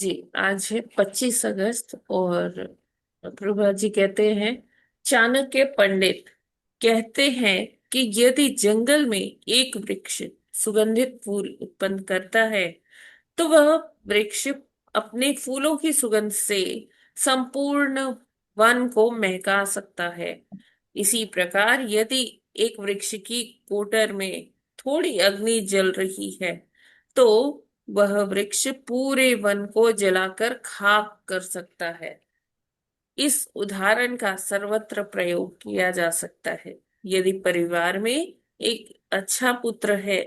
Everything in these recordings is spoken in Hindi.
जी। आज है 25 अगस्त और प्रभा जी कहते हैं, चाणक्य पंडित कहते हैं कि यदि जंगल में एक वृक्ष सुगंधित फूल उत्पन्न करता है तो वह वृक्ष अपने फूलों की सुगंध से संपूर्ण वन को महका सकता है। इसी प्रकार यदि एक वृक्ष की कोटर में थोड़ी अग्नि जल रही है तो वह वृक्ष पूरे वन को जलाकर खाक कर सकता है। इस उदाहरण का सर्वत्र प्रयोग किया जा सकता है। यदि परिवार में एक अच्छा पुत्र है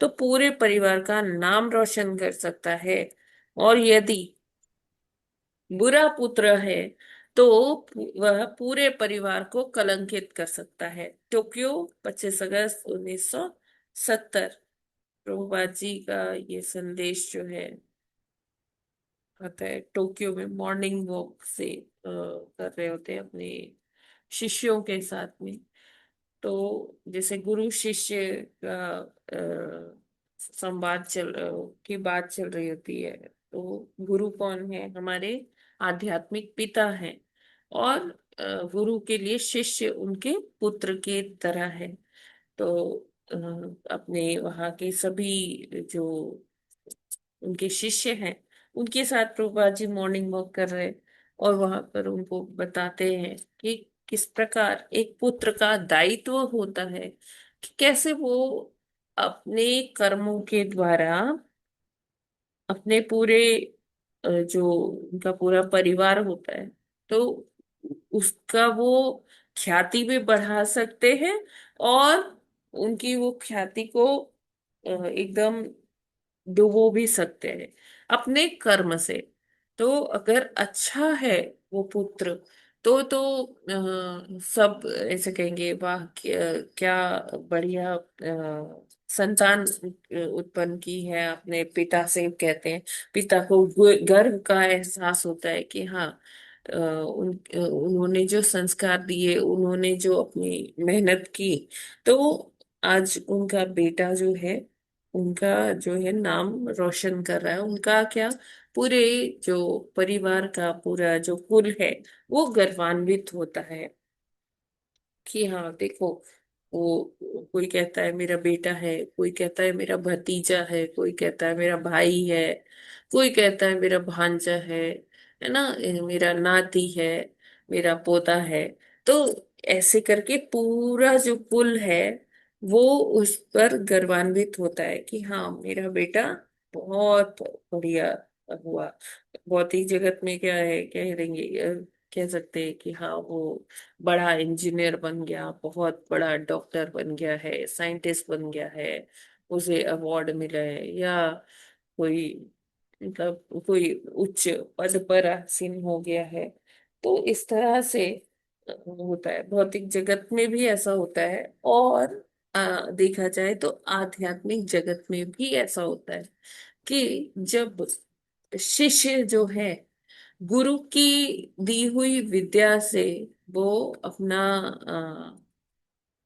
तो पूरे परिवार का नाम रोशन कर सकता है, और यदि बुरा पुत्र है तो वह पूरे परिवार को कलंकित कर सकता है। टोक्यो, 25 अगस्त 1970। प्रभुपाद जी का ये संदेश जो है आता है टोक्यो में मॉर्निंग वॉक से कर रहे होते हैं अपने शिष्यों के साथ में। तो जैसे गुरु शिष्य का संवाद की बात चल रही होती है, तो गुरु कौन है? हमारे आध्यात्मिक पिता हैं। और गुरु के लिए शिष्य उनके पुत्र के तरह है। तो अ, अपने वहाँ के सभी जो उनके शिष्य हैं उनके साथ प्रभुपाद जी मॉर्निंग वॉक कर रहे हैं, और वहां पर उनको बताते हैं कि किस प्रकार एक पुत्र का दायित्व होता है, कि कैसे वो अपने कर्मों के द्वारा अपने पूरे जो उनका पूरा परिवार होता है, तो उसका वो ख्याति भी बढ़ा सकते हैं, और उनकी वो ख्याति को एकदम डुबो भी सकते हैं अपने कर्म से। तो अगर अच्छा है वो पुत्र, तो सब ऐसे कहेंगे, वाह क्या बढ़िया संतान उत्पन्न की है अपने पिता से। कहते हैं पिता को गर्व का एहसास होता है कि हाँ, उन्होंने जो संस्कार दिए, उन्होंने जो अपनी मेहनत की, तो आज उनका बेटा जो है, उनका जो है नाम रोशन कर रहा है। उनका क्या, पूरे जो परिवार का पूरा जो कुल है वो गर्वान्वित होता है कि हाँ देखो, वो कोई कहता है मेरा बेटा है, कोई कहता है मेरा भतीजा है, कोई कहता है मेरा भाई है, कोई कहता है मेरा भांजा है ना, मेरा नाती है, मेरा पोता है। तो ऐसे करके पूरा जो कुल है वो उस पर गर्वान्वित होता है कि हाँ मेरा बेटा बहुत बढ़िया हुआ। भौतिक जगत में क्या है, कह देंगे, कह सकते हैं कि हाँ वो बड़ा इंजीनियर बन गया, बहुत बड़ा डॉक्टर बन गया है, साइंटिस्ट बन गया है, उसे अवार्ड मिला है, या कोई मतलब कोई उच्च पद पर आसीन हो गया है। तो इस तरह से होता है, भौतिक जगत में भी ऐसा होता है, और देखा जाए तो आध्यात्मिक जगत में भी ऐसा होता है कि जब शिष्य जो है गुरु की दी हुई विद्या से वो अपना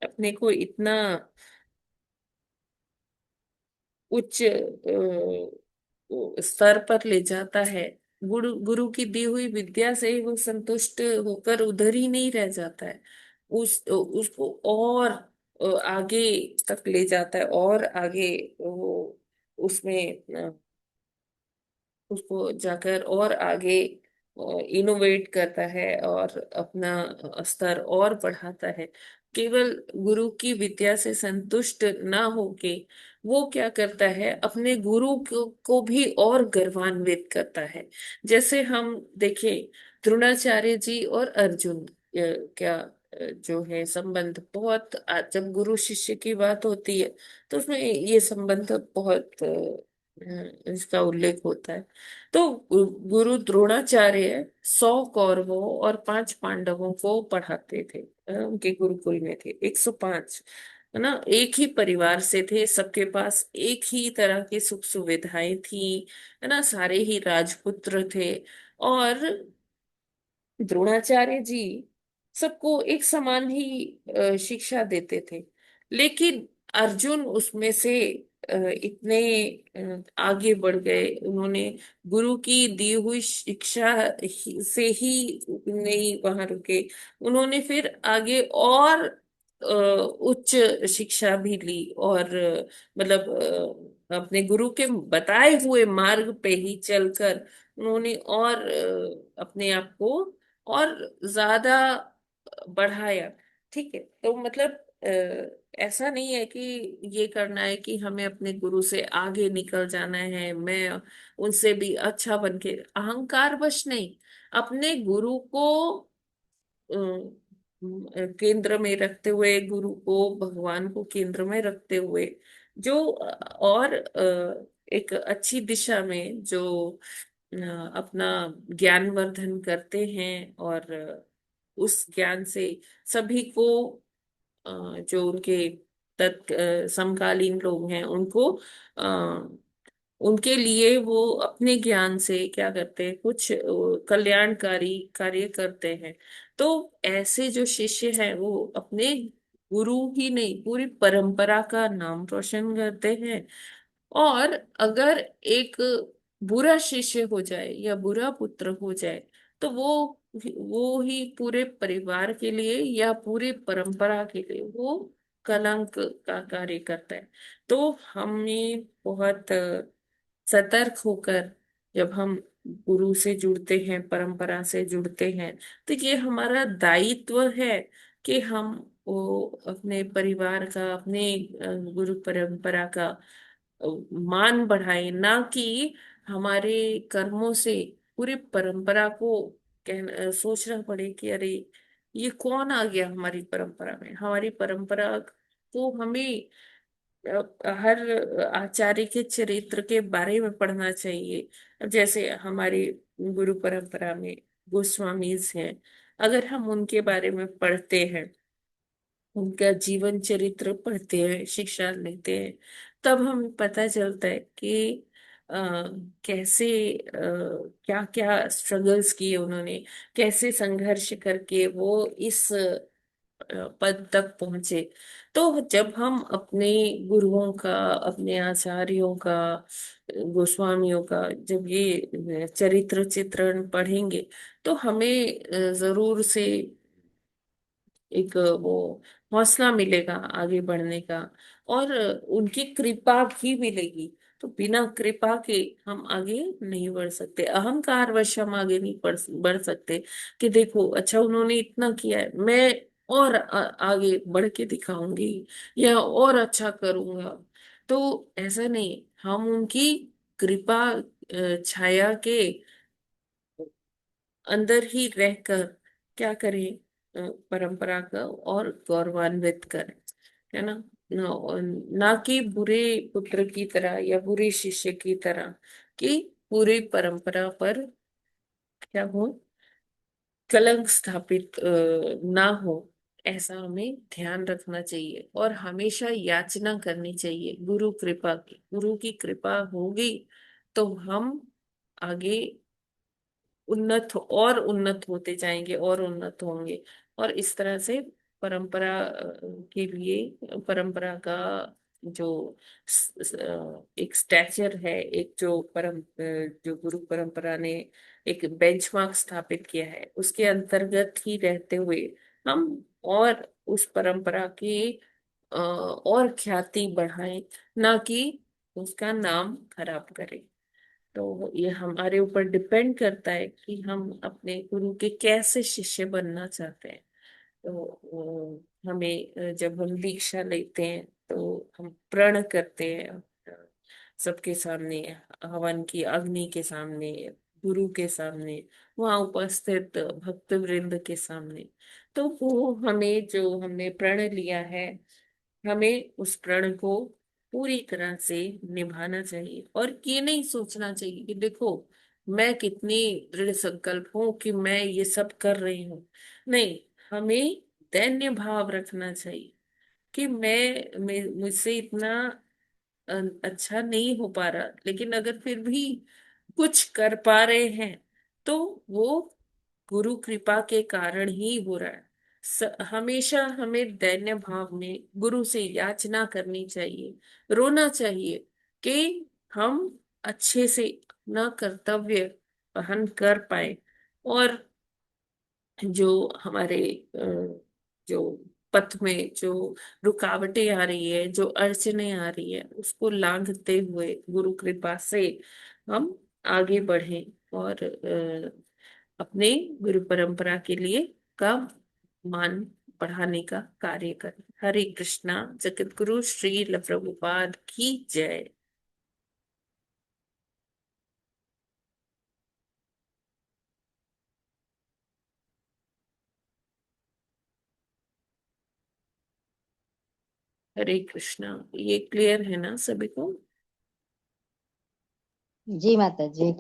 अपने को इतना उच्च स्तर पर ले जाता है, गुरु गुरु की दी हुई विद्या से ही वो संतुष्ट होकर उधर ही नहीं रह जाता है। उसको और आगे तक ले जाता है, और आगे वो उसमें उसको जाकर और आगे इनोवेट करता है और अपना स्तर और बढ़ाता है। केवल गुरु की विद्या से संतुष्ट ना होके वो क्या करता है, अपने गुरु को भी और गर्वान्वित करता है। जैसे हम देखें, द्रोणाचार्य जी और अर्जुन क्या जो है संबंध बहुत, जब गुरु शिष्य की बात होती है तो उसमें ये संबंध बहुत इसका उल्लेख होता है। तो गुरु द्रोणाचार्य 100 कौरवों और 5 पांडवों को पढ़ाते थे। उनके गुरुकुल में थे 105, है ना, एक ही परिवार से थे, सबके पास एक ही तरह की सुख सुविधाएं थी, है ना, सारे ही राजपुत्र थे। और द्रोणाचार्य जी सबको एक समान ही शिक्षा देते थे। लेकिन अर्जुन उसमें से इतने आगे बढ़ गए। उन्होंने गुरु की दी हुई शिक्षा से ही नहीं वहां रुके। उन्होंने फिर आगे और उच्च शिक्षा भी ली, और मतलब अपने गुरु के बताए हुए मार्ग पे ही चलकर उन्होंने और अपने आप को और ज्यादा बढ़ाया। ठीक है, तो मतलब ऐसा नहीं है कि ये करना है कि हमें अपने गुरु से आगे निकल जाना है, मैं उनसे भी अच्छा बन के, अहंकार वश नहीं, अपने गुरु को केंद्र में रखते हुए, गुरु को भगवान को केंद्र में रखते हुए, जो और एक अच्छी दिशा में जो अ, अपना ज्ञानवर्धन करते हैं, और उस ज्ञान से सभी को जो उनके समकालीन लोग हैं उनको उनके लिए वो अपने ज्ञान से क्या करते हैं, कुछ कल्याणकारी कार्य करते हैं। तो ऐसे जो शिष्य हैं वो अपने गुरु ही नहीं, पूरी परंपरा का नाम रोशन करते हैं। और अगर एक बुरा शिष्य हो जाए या बुरा पुत्र हो जाए, तो वो ही पूरे परिवार के लिए या पूरी परंपरा के लिए वो कलंक का कार्य करता है। तो हमें बहुत सतर्क होकर, जब हम गुरु से जुड़ते हैं, परंपरा से जुड़ते हैं, तो ये हमारा दायित्व है कि हम वो अपने परिवार का, अपने गुरु परंपरा का मान बढ़ाए, ना कि हमारे कर्मों से पूरी परंपरा को सोचना पड़े कि अरे ये कौन आ गया हमारी परंपरा में। हमारी परंपरा को हमें हर आचार्य के चरित्र के बारे में पढ़ना चाहिए। अब जैसे हमारी गुरु परंपरा में गोस्वामीज हैं, अगर हम उनके बारे में पढ़ते हैं, उनका जीवन चरित्र पढ़ते हैं, शिक्षा लेते हैं, तब हमें पता चलता है कि अ, कैसे क्या क्या स्ट्रगल्स किए उन्होंने, कैसे संघर्ष करके वो इस पद तक पहुंचे। तो जब हम अपने गुरुओं का, अपने आचार्यों का, गोस्वामियों का जब ये चरित्र चित्रण पढ़ेंगे, तो हमें जरूर से एक वो हौसला मिलेगा आगे बढ़ने का, और उनकी कृपा भी मिलेगी। तो बिना कृपा के हम आगे नहीं बढ़ सकते, अहंकार वश हम आगे नहीं बढ़ सकते कि देखो अच्छा उन्होंने इतना किया है, मैं और आगे बढ़ के दिखाऊंगी या और अच्छा करूंगा। तो ऐसा नहीं, हम उनकी कृपा छाया के अंदर ही रहकर क्या करें, परंपरा का और गौरवान्वित करें, है ना। ना कि बुरे पुत्र की तरह या बुरे शिष्य की तरह, कि पूरी परंपरा पर क्या हो, कलंक स्थापित ना हो। ऐसा हमें ध्यान रखना चाहिए और हमेशा याचना करनी चाहिए गुरु कृपा की। गुरु की कृपा होगी तो हम आगे और उन्नत होते जाएंगे और उन्नत होंगे। और इस तरह से परंपरा के लिए, परंपरा का जो एक स्टैचर है, एक जो जो गुरु परंपरा ने एक बेंचमार्क स्थापित किया है, उसके अंतर्गत ही रहते हुए हम और उस परंपरा की और ख्याति बढ़ाएं, ना कि उसका नाम खराब करें। तो ये हमारे ऊपर डिपेंड करता है कि हम अपने गुरु के कैसे शिष्य बनना चाहते हैं। तो हमें जब हम दीक्षा लेते हैं तो हम प्रण करते हैं सबके सामने, हवन की अग्नि के सामने, गुरु के सामने, वहां उपस्थित भक्त वृंद के सामने। तो वो हमें जो हमने प्रण लिया है, हमें उस प्रण को पूरी तरह से निभाना चाहिए, और ये नहीं सोचना चाहिए कि देखो मैं कितनी दृढ़ संकल्प हूं कि मैं ये सब कर रही हूँ। नहीं, हमें दैन्य भाव रखना चाहिए कि मुझसे इतना अच्छा नहीं हो पा रहा, लेकिन अगर फिर भी कुछ कर पा रहे हैं तो वो गुरु कृपा के कारण ही हो रहा है। हमेशा हमें दैन्य भाव में गुरु से याचना करनी चाहिए, रोना चाहिए कि हम अच्छे से अपना कर्तव्य वहन कर पाए, और जो हमारे जो पथ में जो रुकावटें आ रही है, जो अड़चने आ रही है, उसको लांघते हुए गुरु कृपा से हम आगे बढ़ें, और अपने गुरु परंपरा के लिए का मान बढ़ाने का कार्य करें। हरे कृष्णा। जगत गुरु श्री प्रभुपाद की जय। हरे कृष्णा। ये क्लियर है ना सभी को? जी माता जी।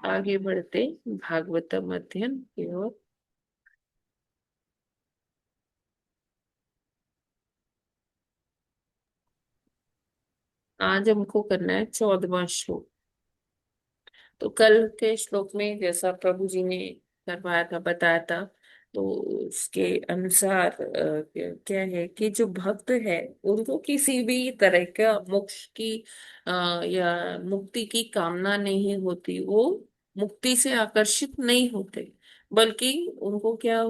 आगे बढ़ते भागवतम अध्ययन की ओर। आज हमको करना है 14वां श्लोक। तो कल के श्लोक में जैसा प्रभु जी ने करवाया था, बताया था, तो उसके अनुसार क्या है कि जो भक्त है उनको किसी भी तरह का मोक्ष की या मुक्ति की कामना नहीं होती। वो मुक्ति से आकर्षित नहीं होते, बल्कि उनको क्या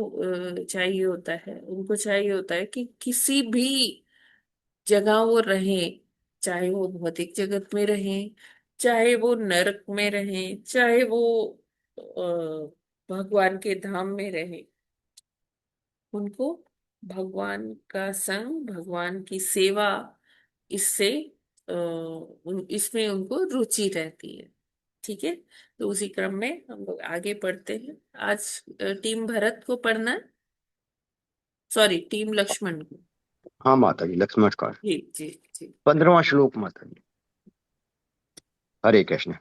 चाहिए होता है, उनको चाहिए होता है कि किसी भी जगह वो रहे, चाहे वो भौतिक जगत में रहे, चाहे वो नरक में रहे, चाहे वो भगवान के धाम में रहे, उनको भगवान का संग, भगवान की सेवा, इससे इसमें उनको रुचि रहती है। ठीक है। तो उसी क्रम में हम लोग आगे पढ़ते हैं। आज टीम भरत को पढ़ना है, सॉरी टीम लक्ष्मण को। हाँ माता जी, लक्ष्मण का जी जी जी। 15वां श्लोक माता जी। हरे कृष्ण।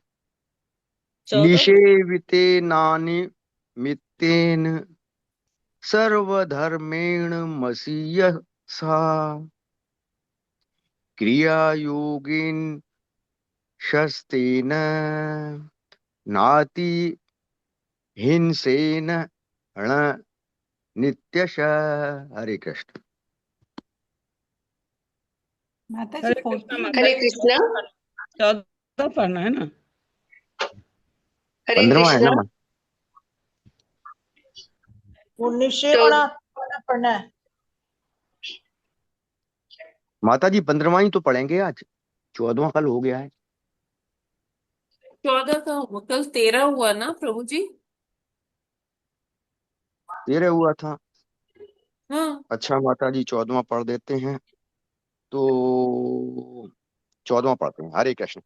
14। निषेवितेनानि मित्तेन सर्वधर्मेण मसीयः सा क्रियायोगेन शस्तेन नाति हिंसेन ण नित्यश। हरे कृष्ण। माता जी हरे कृष्णा 14। माता हरे जी। कृष्णा। 14 पढ़ना है ना? हरे 15वां है ना कृष्णा। 19 पढ़ना है। माता जी 15वां ही तो पढ़ेंगे आज, 14वां कल हो गया है। 14 का कल 13 हुआ ना प्रभु जी? 13 हुआ था। हाँ। अच्छा माता जी 14वां पढ़ देते हैं। तो 14वां पढ़ते हैं। हरे कृष्ण।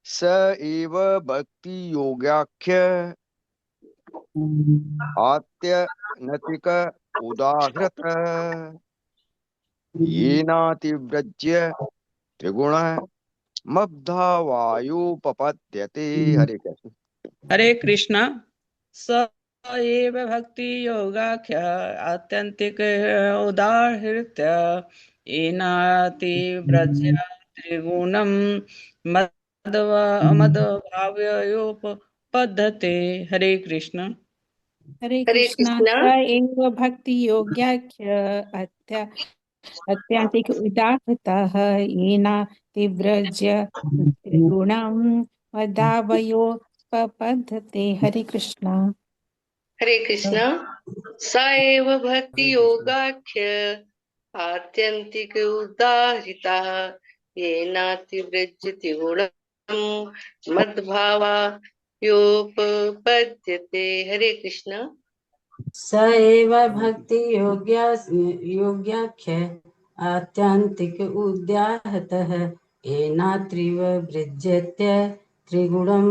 स एव भक्ति योगाख्य आत्यनतिक उदाहृत येनातिव्रज्य त्रिगुण मब्धावायोपपद्यते। हरे कृष्ण। हरे कृष्णा। स एव भक्ति योगाख्य आत्यंतिक उदाहृत्य एनाति व्रज्य त्रिगुणम मदभाव्योपपद्यते। हरे कृष्ण। हरे हरे कृष्णा। कृष्णा। स एव भक्ति योग्याख्य अत्याधिक उदाहृतः येना तीव्रज्य गुणं वदावयोपपद्यते। हरे कृष्णा। हरे कृष्णा। स एव भक्ति योगाख्य आत्यंतिक उदाहृता येनातिव्रजति गुणम् मद्भावायोपपद्यते। हरे कृष्णा। स एव भक्ति योग्याख्य आत्यन्तिक उद्याहतः येनात्रिव वृज्यत्य त्रिगुणं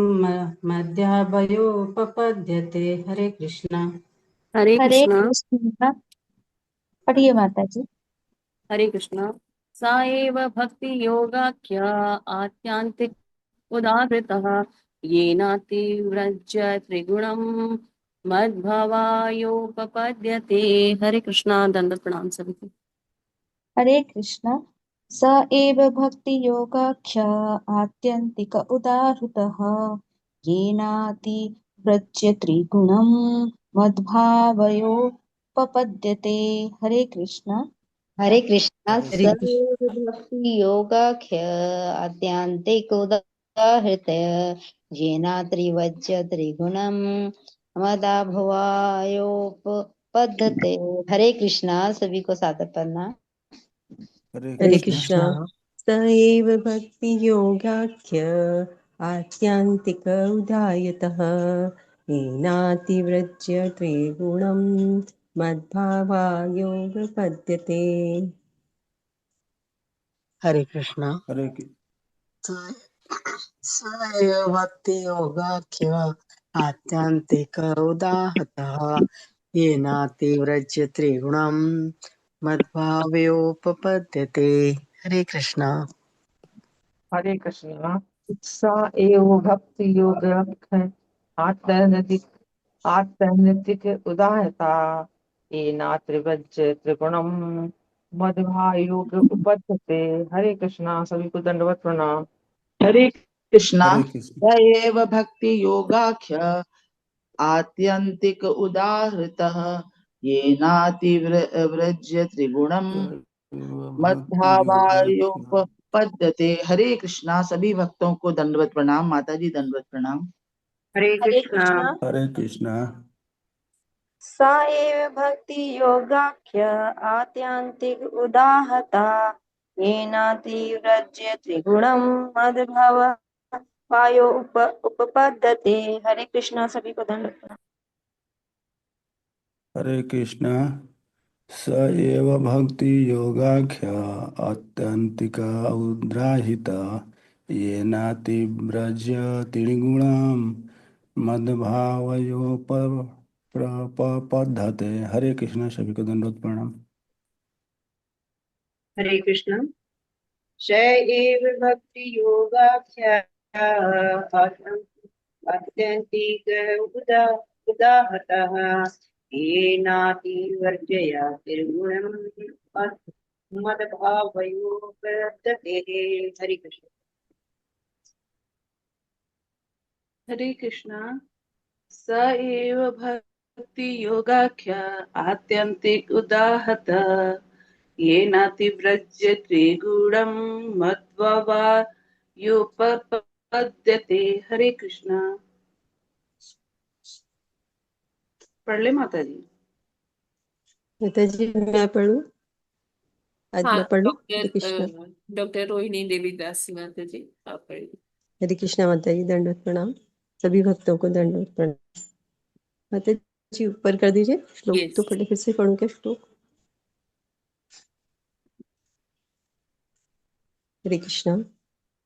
मध्यावयोपपद्यते। हरे कृष्णा। हरे हरे कृष्णा। कृष्णा। पढ़िए माता जी। हरे कृष्णा। सा एव भक्ति योगाख्य आत्यांतिक उदाहृतः येनातिव्रज्य त्रिगुणं मद्भवायोपपद्यते। हरे कृष्णा। दंडवत प्रणाम सभी को। हरे कृष्णा। स एव भक्ति योगाख्य आत्यंतिक उदाहृतः येनाति व्रज्य त्रिगुणं मद्भावयोपपद्यते। हरे कृष्ण। हरे कृष्णा हरे हरे कृष्ण। कृष्ण। सर्व भक्ति योगाख्य आद्यांतिक उदाहृतय येनात्रिवज्य त्रिगुणम मदाभवायोपपद्यते। हरे कृष्णा सभी को सादर प्रणाम। हरे हरे हरे कृष्ण। कृष्ण। कृष्णा। स एव भक्ति योगाख्य आत्यन्तिक उदायतः येनातिव्रज्य त्रिगुणं मद्भावायोगपद्यते। हरे कृष्णा। हरे कृष्ण। स एव भक्ति योगाख्य आत्यन्तिक उदाहतः येनातिव्रज्य त्रिगुणं मद्भावयोपपद्यते। हरे कृष्णा। हरे कृष्णा। स एव भक्ति योग आत्मनितिक उदाहता येना त्रिवज्य त्रिगुणम मध्वायोग उपपद्यते। हरे कृष्णा सभी को दंडवत प्रणाम। हरे कृष्णा। हरे कृष्ण। स एव भक्ति योगाख्य आत्यन्तिक उदाहृतः येनातिव्रज्य त्रिगुणम् भक्ति मद्भावायोपपद्यते। हरे कृष्णा। सभी भक्तों को दंडवत प्रणाम। माता जी दंडवत प्रणाम। हरे हरे कृष्णा। कृष्ण। हरे कृष्ण। स एव भक्ति योगाख्य आत्यांतिक उदाहता येनातिव्रज्य त्रिगुणं मद्भव वायो उपपद्यते। हरे कृष्णा सभी को दंड प्रणाम। हरे कृष्ण। स एव भक्ति योगाख्य आत्यन्तिक उद्राहित येनातिव्रज्य त्रिगुणं मद्भावयोपपद्यते। हरे कृष्ण। सभी को दंडवत प्रणाम। हरे कृष्णा। स एव भक्ति योगाख्या आत्यन्तिक उदाहतः येनातिवर्जया त्रिगुणम् मद्भावयोपपद्यते। हरे कृष्ण। हरे कृष्णा। स एव भक्ति योगाख्य आत्यन्तिक उदाहत येनातिव्रज्य त्रिगुणं मध्ववायोपपद्यते। हरे कृष्णा। पढ़ ले माता जी। माता जी मैं पढ़ूं? आज हाँ, मैं पढ़ूं? हरे कृष्णा। डॉक्टर डॉक्टर रोहिणी देवीदास माता जी आप पढ़िए। हरे कृष्णा माता जी दंडवत प्रणाम। सभी भक्तों को दंडवत प्रणाम। माता जी ऊपर कर दीजिए। श्लोक तो यस। पढ़े, फिर से पढ़ूं क्या श्लोक? हरे कृष्णा।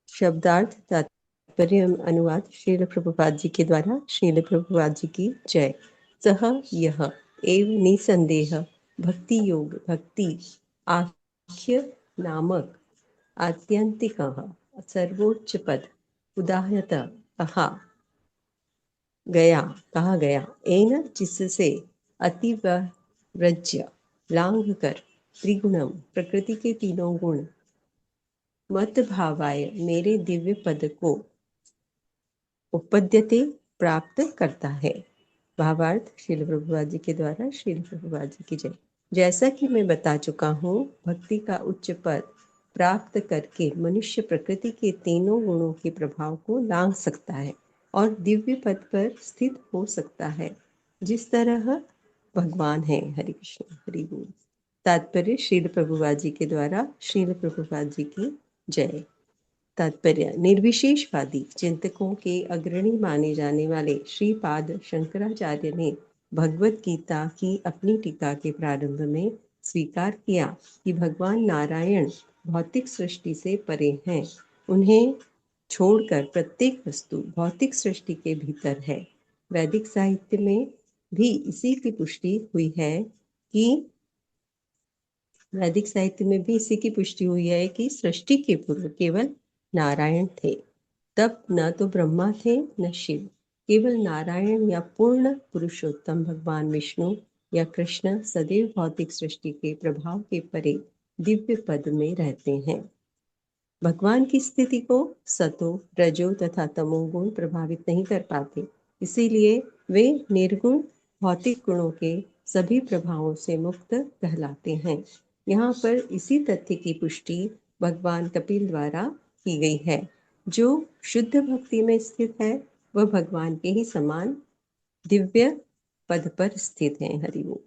शब्दार्थ तात्पर्य अनुवाद श्रील प्रभुपाद जी के द्वारा। श्रील प्रभुपाद जी की जय। सह यह एव निसंदेह भक्ति योग भक्ति आख्य नामक आत्यंतिक सर्वोच्च पद उदाहरत कहा गया एन जिससे अतिव्रज्य लांघ कर त्रिगुणम प्रकृति के तीनों गुण मत भावाय मेरे दिव्य पद को उपद्यते प्राप्त करता है। भावार्थ श्रील प्रभुपाद जी के द्वारा। श्रील प्रभुपाद जी की जय। जैसा कि मैं बता चुका हूँ, भक्ति का उच्च पद प्राप्त करके मनुष्य प्रकृति के तीनों गुणों के प्रभाव को लांघ सकता है और दिव्य पद पर स्थित हो सकता है, जिस तरह भगवान है। हरे कृष्ण। हरि बोल। तात्पर्य श्रील प्रभुपाद जी के द्वारा। श्रील प्रभुपाद जी की जय। तात्पर्य निर्विशेषवादी चिंतकों के अग्रणी माने जाने वाले श्रीपाद शंकराचार्य ने भगवत गीता की अपनी टीका के प्रारंभ में स्वीकार किया कि भगवान नारायण भौतिक सृष्टि से परे हैं। उन्हें छोड़कर प्रत्येक वस्तु भौतिक सृष्टि के भीतर है। वैदिक साहित्य में भी इसी की पुष्टि हुई है कि वैदिक साहित्य में भी इसी की पुष्टि हुई है कि सृष्टि के पूर्व केवल नारायण थे। तब न तो ब्रह्मा थे न शिव। केवल नारायण या पूर्ण पुरुषोत्तम भगवान विष्णु या कृष्ण सदैव भौतिक सृष्टि के प्रभाव के परे दिव्य पद में रहते हैं। भगवान की स्थिति को सतो रजो तथा तमोगुण प्रभावित नहीं कर पाते। इसीलिए वे निर्गुण भौतिक गुणों के सभी प्रभावों से मुक्त कहलाते हैं। यहाँ पर इसी तथ्य की पुष्टि भगवान कपिल द्वारा की गई है। जो शुद्ध भक्ति में स्थित है वह भगवान के ही समान दिव्य पद पर स्थित है। हरि ओम।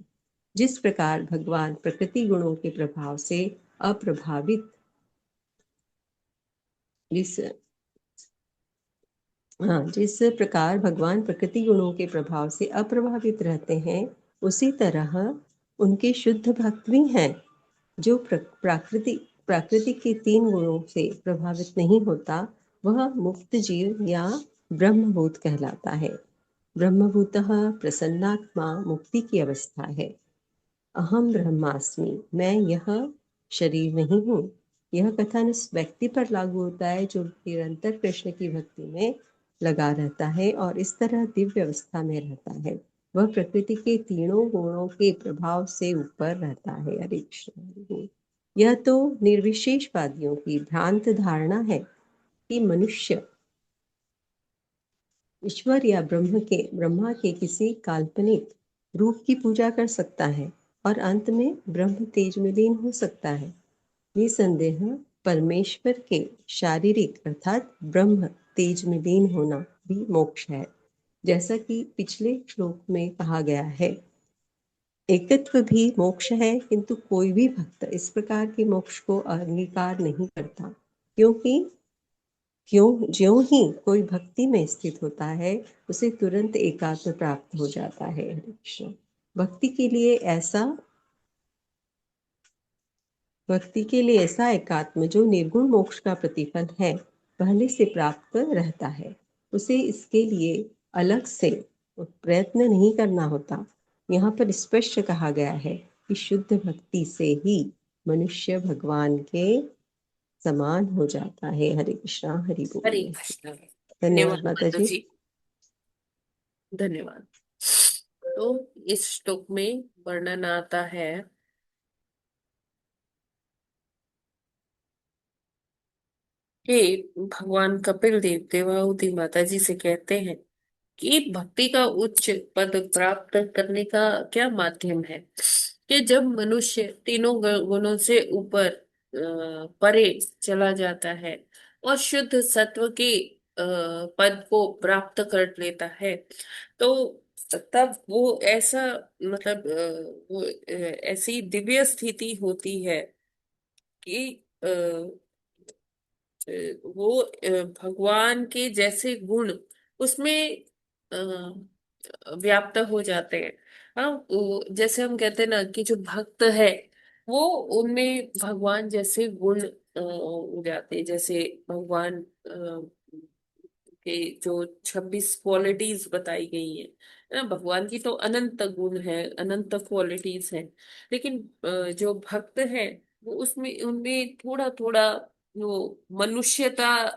जिस प्रकार भगवान प्रकृति गुणों के प्रभाव से अप्रभावित जिस प्रकार भगवान प्रकृति गुणों के प्रभाव से अप्रभावित रहते हैं, उसी तरह उनके शुद्ध भक्त भी हैं। जो प्राकृति के 3 गुणों से प्रभावित नहीं होता, वह मुक्त जीव या ब्रह्मभूत कहलाता है। ब्रह्मभूतः प्रसन्नात्मा मुक्ति की अवस्था है। अहम ब्रह्मास्मि, मैं यह शरीर नहीं हूँ। यह कथन उस व्यक्ति पर लागू होता है जो निरंतर कृष्ण की भक्ति में लगा रहता है और इस तरह दिव्य अवस्था में रहता है। वह प्रकृति के तीनों गुणों के प्रभाव से ऊपर रहता है। हरे कृष्ण हरि बोल। यह तो निर्विशेषवादियों की भ्रांत धारणा है कि मनुष्य ईश्वर या ब्रह्मा के किसी काल्पनिक रूप की पूजा कर सकता है और अंत में ब्रह्म तेज में लीन हो सकता है। निसंदेह परमेश्वर के शारीरिक अर्थात ब्रह्म तेज में लीन होना भी मोक्ष है। जैसा कि पिछले श्लोक में कहा गया है, एकत्व भी मोक्ष है, किंतु कोई भी भक्त इस प्रकार के मोक्ष को अंगीकार नहीं करता, क्योंकि ज्यों ही कोई भक्ति में स्थित होता है उसे तुरंत एकात्म प्राप्त हो जाता है। हरे कृष्ण। भक्ति के लिए ऐसा एकात्म जो निर्गुण मोक्ष का प्रतिफल है पहले से प्राप्त रहता है। उसे इसके लिए अलग से प्रयत्न नहीं करना होता। यहाँ पर स्पष्ट कहा गया है कि शुद्ध भक्ति से ही मनुष्य भगवान के समान हो जाता है। हरे कृष्णा हरि हरे बोल। कृष्ण। धन्यवाद धन्यवाद माता माता जी। जी, धन्यवाद। तो इस श्लोक में वर्णन आता है कि भगवान कपिल देव देवाहुति माता जी से कहते हैं कि भक्ति का उच्च पद प्राप्त करने का क्या माध्यम है। कि जब मनुष्य तीनों गुणों से ऊपर परे चला जाता है और शुद्ध सत्व के पद को प्राप्त कर लेता है, तो तब वो ऐसा मतलब वो ऐसी दिव्य स्थिति होती है कि वो भगवान के जैसे गुण उसमें व्याप्त हो जाते हैं। हाँ, जैसे हम कहते हैं ना कि जो भक्त है वो उनमें भगवान जैसे गुण हो जाते हैं। जैसे भगवान के जो 26 क्वालिटीज बताई गई हैं ना, भगवान की तो अनंत गुण है, अनंत क्वालिटीज हैं। लेकिन जो भक्त है वो उसमें उनमें थोड़ा थोड़ा वो मनुष्यता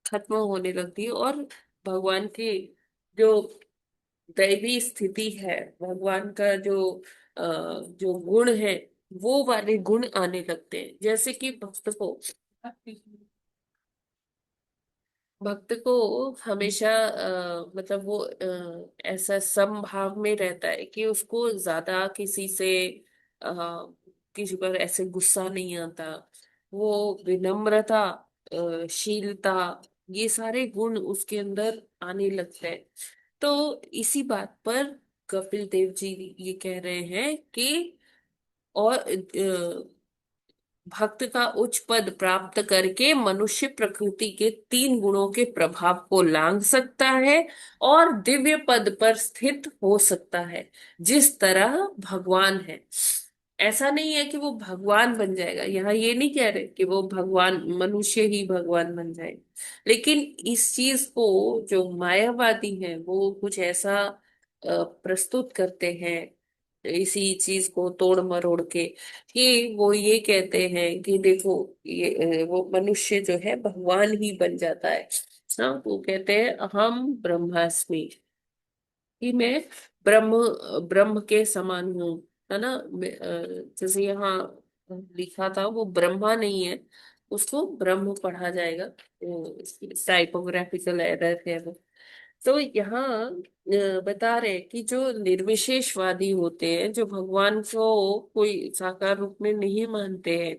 खत्म होने लगती है और भगवान की जो दैवी स्थिति है, भगवान का जो गुण है वो वाले गुण आने लगते हैं। जैसे कि भक्त को हमेशा मतलब वो ऐसा समभाव में रहता है कि उसको ज्यादा किसी से किसी पर ऐसे गुस्सा नहीं आता। वो विनम्रता, शीलता, ये सारे गुण उसके अंदर आने लगते हैं। तो इसी बात पर कपिल देव जी ये कह रहे हैं कि और भक्त का उच्च पद प्राप्त करके मनुष्य प्रकृति के 3 गुणों के प्रभाव को लांघ सकता है और दिव्य पद पर स्थित हो सकता है, जिस तरह भगवान है। ऐसा नहीं है कि वो भगवान बन जाएगा, यहाँ ये नहीं कह रहे कि वो भगवान मनुष्य ही भगवान बन जाए। लेकिन इस चीज को जो मायावादी है वो कुछ ऐसा प्रस्तुत करते हैं, इसी चीज को तोड़ मरोड़ के, कि वो ये कहते हैं कि देखो ये वो मनुष्य जो है भगवान ही बन जाता है। हाँ, वो कहते हैं अहम ब्रह्मास्मि, कि मैं ब्रह्म ब्रह्म के समान हूँ। है ना, जैसे यहाँ लिखा था वो ब्रह्मा नहीं है, उसको ब्रह्म पढ़ा जाएगा। टाइपोग्राफिकल एरर है वो। तो यहाँ बता रहे कि जो निर्विशेषवादी होते हैं, जो भगवान को कोई साकार रूप में नहीं मानते हैं,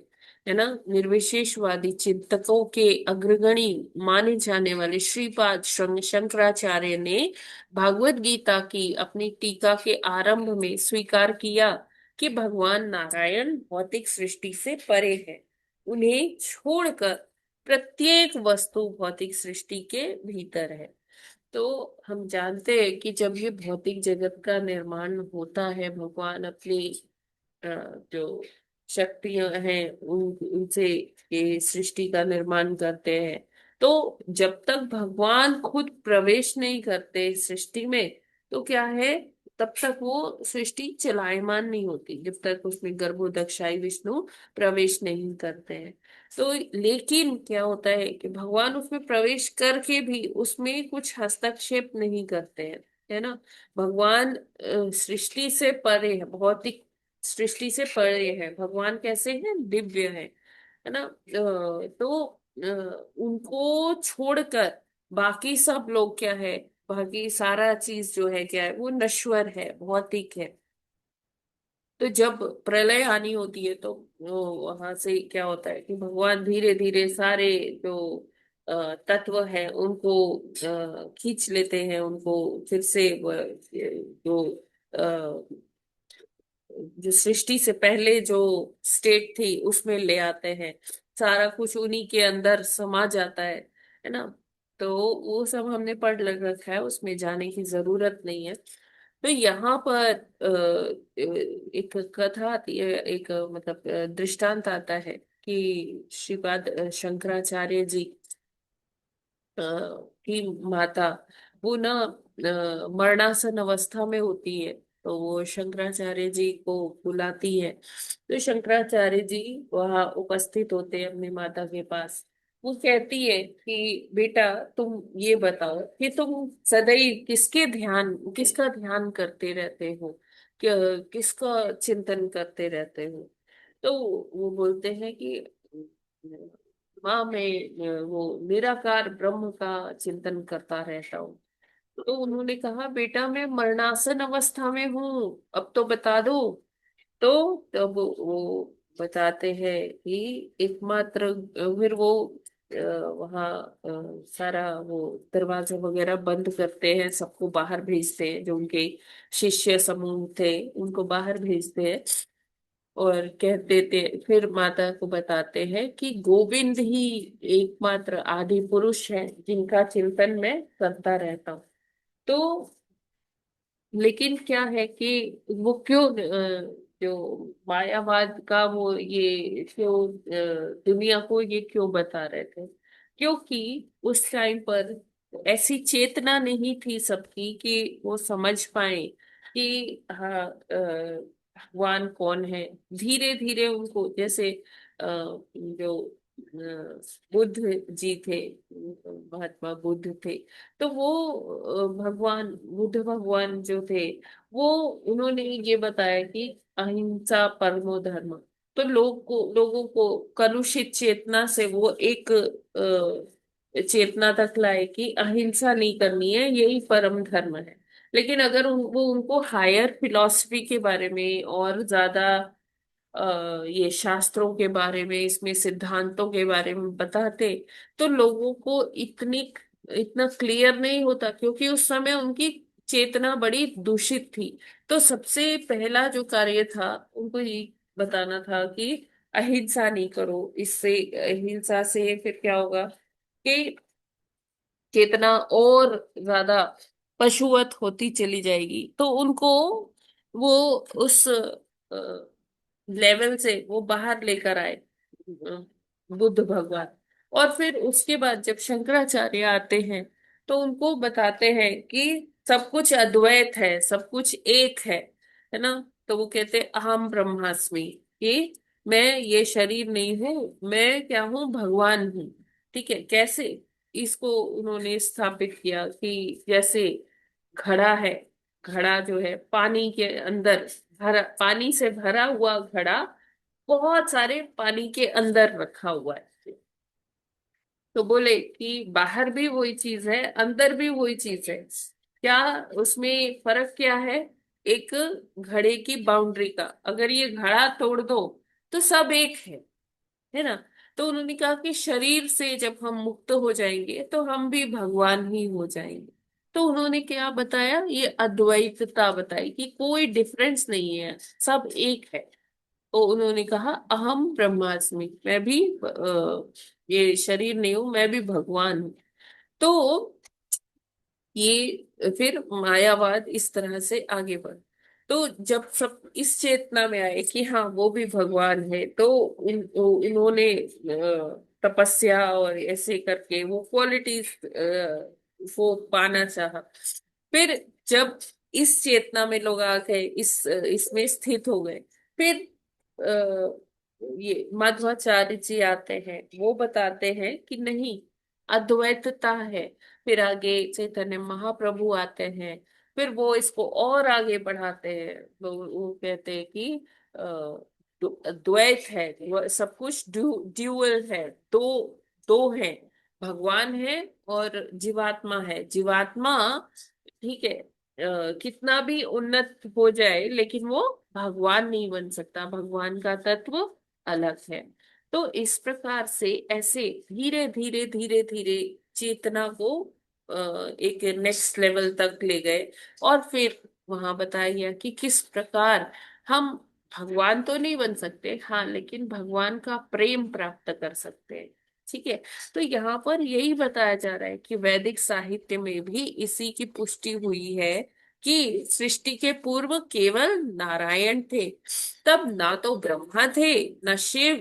है ना, निर्विशेषवादी चिंतकों के अग्रगणी माने जाने वाले श्रीपाद शंकराचार्य ने भागवत गीता की अपनी टीका के आरंभ में स्वीकार किया कि भगवान नारायण भौतिक सृष्टि से परे है। उन्हें छोड़कर प्रत्येक वस्तु भौतिक सृष्टि के भीतर है। तो हम जानते हैं कि जब ये भौतिक जगत का निर्माण होता है, भगवान अपनी अ, जो शक्तियां हैं उनसे ये सृष्टि का निर्माण करते हैं। तो जब तक भगवान खुद प्रवेश नहीं करते इस सृष्टि में, तो क्या है, तब तक वो सृष्टि चलायमान नहीं होती, जब तक उसमें गर्भोदक्षाई विष्णु प्रवेश नहीं करते हैं। तो लेकिन क्या होता है कि भगवान उसमें प्रवेश करके भी उसमें कुछ हस्तक्षेप नहीं करते हैं, है ना। भगवान सृष्टि से परे है, भौतिक सृष्टि से परे है। भगवान कैसे हैं, दिव्य है ना। तो उनको छोड़कर बाकी सब लोग क्या है, बाकी सारा चीज जो है क्या है, वो नश्वर है, भौतिक है। तो जब प्रलय आनी होती है तो वहां से क्या होता है कि भगवान धीरे धीरे सारे जो तत्व है उनको खींच लेते हैं, उनको फिर से जो जो सृष्टि से पहले जो स्टेट थी उसमें ले आते हैं। सारा कुछ उन्हीं के अंदर समा जाता है ना। तो वो सब हमने पढ़ लग रखा है, उसमें जाने की जरूरत नहीं है। तो यहाँ पर एक कथा आती है, एक मतलब दृष्टांत आता है कि श्रीपाद शंकराचार्य जी की माता, वो ना मरणासन अवस्था में होती है। तो वो शंकराचार्य जी को बुलाती है। तो शंकराचार्य जी वहाँ उपस्थित होते हैं अपनी माता के पास। वो कहती है कि बेटा, तुम ये बताओ कि तुम सदैव किसका ध्यान करते रहते हो, किसका चिंतन करते रहते हो। तो वो बोलते हैं कि माँ, मैं वो निराकार ब्रह्म का चिंतन करता रहता हूँ। तो उन्होंने कहा, बेटा मैं मरणासन अवस्था में हूँ, अब तो बता दो। तो तब वो बताते हैं कि एकमात्र फिर वो वहाँ सारा वो दरवाजा वगैरह बंद करते हैं, सबको बाहर भेजते हैं, जो उनके शिष्य समूह थे उनको बाहर भेजते हैं। और कहते थे, फिर माता को बताते हैं कि गोविंद ही एकमात्र आदि पुरुष है जिनका चिंतन मैं करता रहता हूँ। तो लेकिन क्या है कि वो क्यों जो मायावाद का वो ये क्यों दुनिया को ये क्यों बता रहे थे, क्योंकि उस टाइम पर ऐसी चेतना नहीं थी सबकी कि वो समझ पाए कि हाँ भगवान कौन है। धीरे धीरे उनको जैसे जो बुद्ध जी थे, महात्मा बुद्ध थे, तो वो बुद्ध भगवान जो थे, वो उन्होंने ये बताया कि अहिंसा परमो धर्म। तो लोगों को कलुषित चेतना से वो एक चेतना तक लाए कि अहिंसा नहीं करनी है, यही परम धर्म है। लेकिन अगर वो उनको हायर फिलॉसफी के बारे में और ज्यादा ये शास्त्रों के बारे में, इसमें सिद्धांतों के बारे में बताते, तो लोगों को इतना क्लियर नहीं होता, क्योंकि उस समय उनकी चेतना बड़ी दूषित थी। तो सबसे पहला जो कार्य था उनको ये बताना था कि अहिंसा नहीं करो, इससे अहिंसा से फिर क्या होगा कि चेतना और ज्यादा पशुवत होती चली जाएगी। तो उनको वो उस लेवल से वो बाहर लेकर आए बुद्ध भगवान। और फिर उसके बाद जब शंकराचार्य आते हैं तो उनको बताते हैं कि सब कुछ अद्वैत है, सब कुछ एक है ना। तो वो कहते अहम ब्रह्मास्मि, कि मैं ये शरीर नहीं हूँ, मैं क्या हूँ, भगवान हूँ। ठीक है, कैसे इसको उन्होंने स्थापित किया कि जैसे घड़ा है, घड़ा जो है पानी के अंदर भरा, पानी से भरा हुआ घड़ा बहुत सारे पानी के अंदर रखा हुआ है। तो बोले कि बाहर भी वही चीज है, अंदर भी वही चीज है। क्या उसमें फर्क क्या है? एक घड़े की बाउंड्री का, अगर ये घड़ा तोड़ दो तो सब एक है ना। तो उन्होंने कहा कि शरीर से जब हम मुक्त हो जाएंगे तो हम भी भगवान ही हो जाएंगे। तो उन्होंने क्या बताया? ये अद्वैतता बताई कि कोई डिफरेंस नहीं है, सब एक है। तो उन्होंने कहा अहम ब्रह्मास्मि, मैं भी ये शरीर नहीं हूं, मैं भी भगवान हूँ। तो ये फिर मायावाद इस तरह से आगे बढ़। तो जब सब इस चेतना में आए कि हाँ वो भी भगवान है, तो इन्होंने तपस्या और ऐसे करके वो क्वालिटीज वो पाना चाहा। फिर जब इस चेतना में लोग आ गए, इस इसमें स्थित हो गए, फिर ये मध्वाचार्य जी आते हैं, वो बताते हैं कि नहीं, अद्वैतता है। फिर आगे चैतन्य महाप्रभु आते हैं, फिर वो इसको और आगे बढ़ाते हैं। वो कहते हैं कि द्वैत है, वो सब कुछ ड्यूअल है, दो दो है। भगवान है और जीवात्मा है। जीवात्मा ठीक है, कितना भी उन्नत हो जाए लेकिन वो भगवान नहीं बन सकता, भगवान का तत्व अलग है। तो इस प्रकार से ऐसे धीरे धीरे धीरे धीरे चेतना को एक नेक्स्ट लेवल तक ले गए। और फिर वहां बताया गया कि किस प्रकार हम भगवान तो नहीं बन सकते, हाँ, लेकिन भगवान का प्रेम प्राप्त कर सकते हैं। ठीक है। तो यहाँ पर यही बताया जा रहा है कि वैदिक साहित्य में भी इसी की पुष्टि हुई है कि सृष्टि के पूर्व केवल नारायण थे। तब ना तो ब्रह्मा थे न शिव,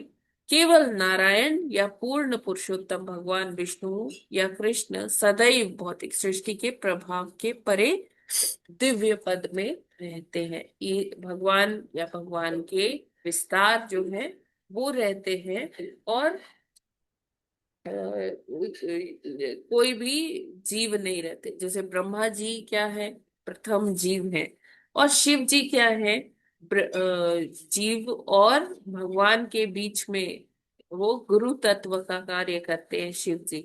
केवल नारायण या पूर्ण पुरुषोत्तम भगवान विष्णु या कृष्ण सदैव भौतिक सृष्टि के प्रभाव के परे दिव्य पद में रहते हैं। ये भगवान या भगवान के विस्तार जो है वो रहते हैं। और कोई भी जीव नहीं रहते। जैसे ब्रह्मा जी क्या है? प्रथम जीव है। और शिव जी क्या है? जीव और भगवान के बीच में वो गुरु तत्व का कार्य करते हैं शिव जी।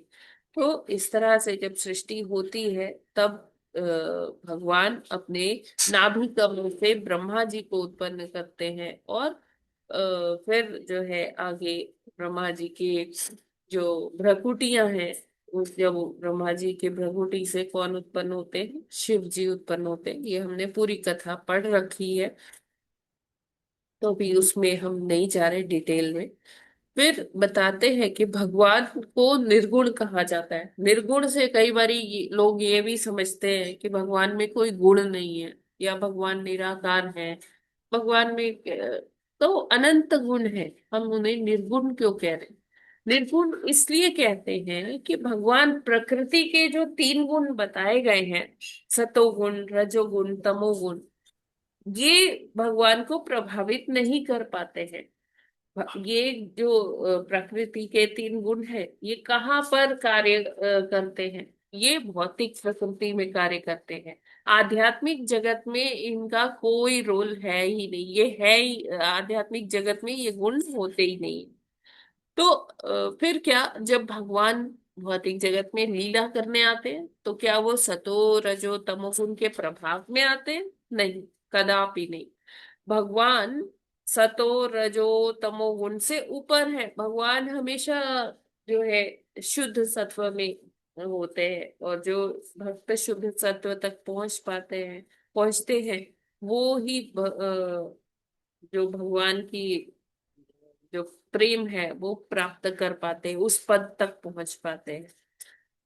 तो इस तरह से जब सृष्टि होती है तब भगवान अपने नाभि कमल से ब्रह्मा जी को उत्पन्न करते हैं। और फिर जो है आगे ब्रह्मा जी के जो भ्रकुटियां हैं, उस जब ब्रह्मा जी के भ्रकुटी से कौन उत्पन्न होते हैं? शिव जी उत्पन्न होते हैं। ये हमने पूरी कथा पढ़ रखी है, तो भी उसमें हम नहीं जा रहे डिटेल में। फिर बताते हैं कि भगवान को निर्गुण कहा जाता है। निर्गुण से कई बार लोग ये भी समझते हैं कि भगवान में कोई गुण नहीं है या भगवान निराकार है। भगवान में तो अनंत गुण है, हम उन्हें निर्गुण क्यों कह रहे हैं? निर्गुण इसलिए कहते हैं कि भगवान प्रकृति के जो तीन गुण बताए गए हैं, सतोगुण, रजोगुण, तमोगुण, ये भगवान को प्रभावित नहीं कर पाते हैं। ये जो प्रकृति के तीन गुण है, ये कहाँ पर कार्य करते हैं? ये भौतिक प्रकृति में कार्य करते हैं। आध्यात्मिक जगत में इनका कोई रोल है ही नहीं। ये है ही, आध्यात्मिक जगत में ये गुण होते ही नहीं। तो फिर क्या, जब भगवान भौतिक जगत में लीला करने आते हैं तो क्या वो सतो रजो तमोगुण के प्रभाव में आते हैं? नहीं, कदापि नहीं। भगवान सतो रजो तमो गुण से ऊपर है। भगवान हमेशा जो है शुद्ध सत्व में होते हैं। और जो भक्त शुद्ध सत्व तक पहुंच पाते हैं, पहुंचते हैं, वो ही जो भगवान की जो प्रेम है वो प्राप्त कर पाते हैं, उस पद तक पहुंच पाते हैं,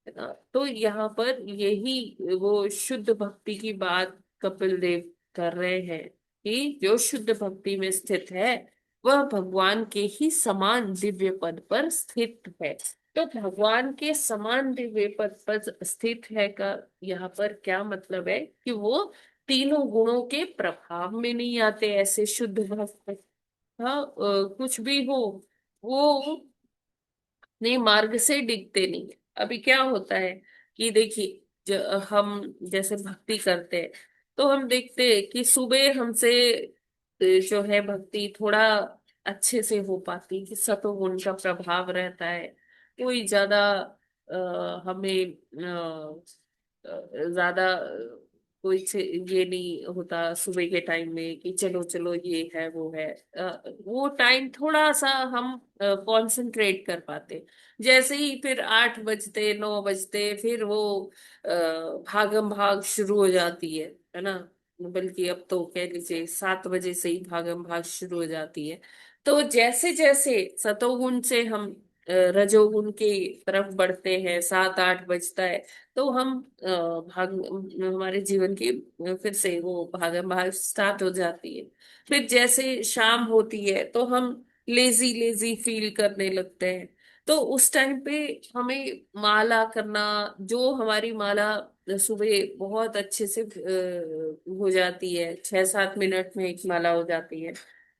है ना। तो यहाँ पर यही वो शुद्ध भक्ति की बात कपिल देव कर रहे हैं कि जो शुद्ध भक्ति में स्थित है वह भगवान के ही समान दिव्य पद पर स्थित है। तो भगवान के समान दिव्य पद पर स्थित है का यहाँ पर क्या मतलब है? कि वो तीनों गुणों के प्रभाव में नहीं आते, ऐसे शुद्ध भक्त। हाँ, कुछ भी हो, वो नहीं, मार्ग से डिगते नहीं है। अभी क्या होता है कि देखिए, हम जैसे भक्ति करते हैं तो हम देखते हैं कि सुबह हमसे जो है भक्ति थोड़ा अच्छे से हो पाती, कि सतोगुण का प्रभाव रहता है। कोई ज्यादा हमें ज्यादा कोई ये नहीं होता सुबह के टाइम में कि चलो चलो ये है वो है। वो टाइम थोड़ा सा हम कंसंट्रेट कर पाते। जैसे ही फिर 8 बजते 9 बजते फिर वो भागम भाग शुरू हो जाती है ना। बल्कि अब तो कह लीजिए 7 बजे से ही भागम भाग शुरू हो जाती है। तो जैसे जैसे सतोगुण से हम रजोगुण की तरफ बढ़ते हैं, 7 8 बजता है, तो हम भाग हमारे जीवन की फिर से वो भागम भाग स्टार्ट हो जाती है। फिर जैसे शाम होती है तो हम लेजी लेजी फील करने लगते हैं। तो उस टाइम पे हमें माला करना, जो हमारी माला सुबह बहुत अच्छे से हो जाती है, 6 7 मिनट में एक माला हो जाती है,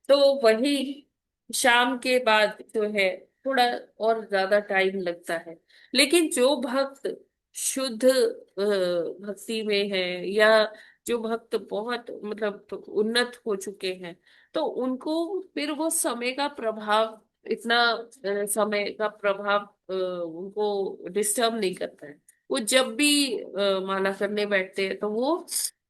तो वही शाम के बाद जो है थोड़ा और ज्यादा टाइम लगता है। लेकिन जो भक्त शुद्ध भक्ति में है, या जो भक्त बहुत मतलब उन्नत हो चुके हैं, तो उनको फिर वो समय का प्रभाव इतना समय का प्रभाव उनको डिस्टर्ब नहीं करता है। वो जब भी माला करने बैठते हैं तो वो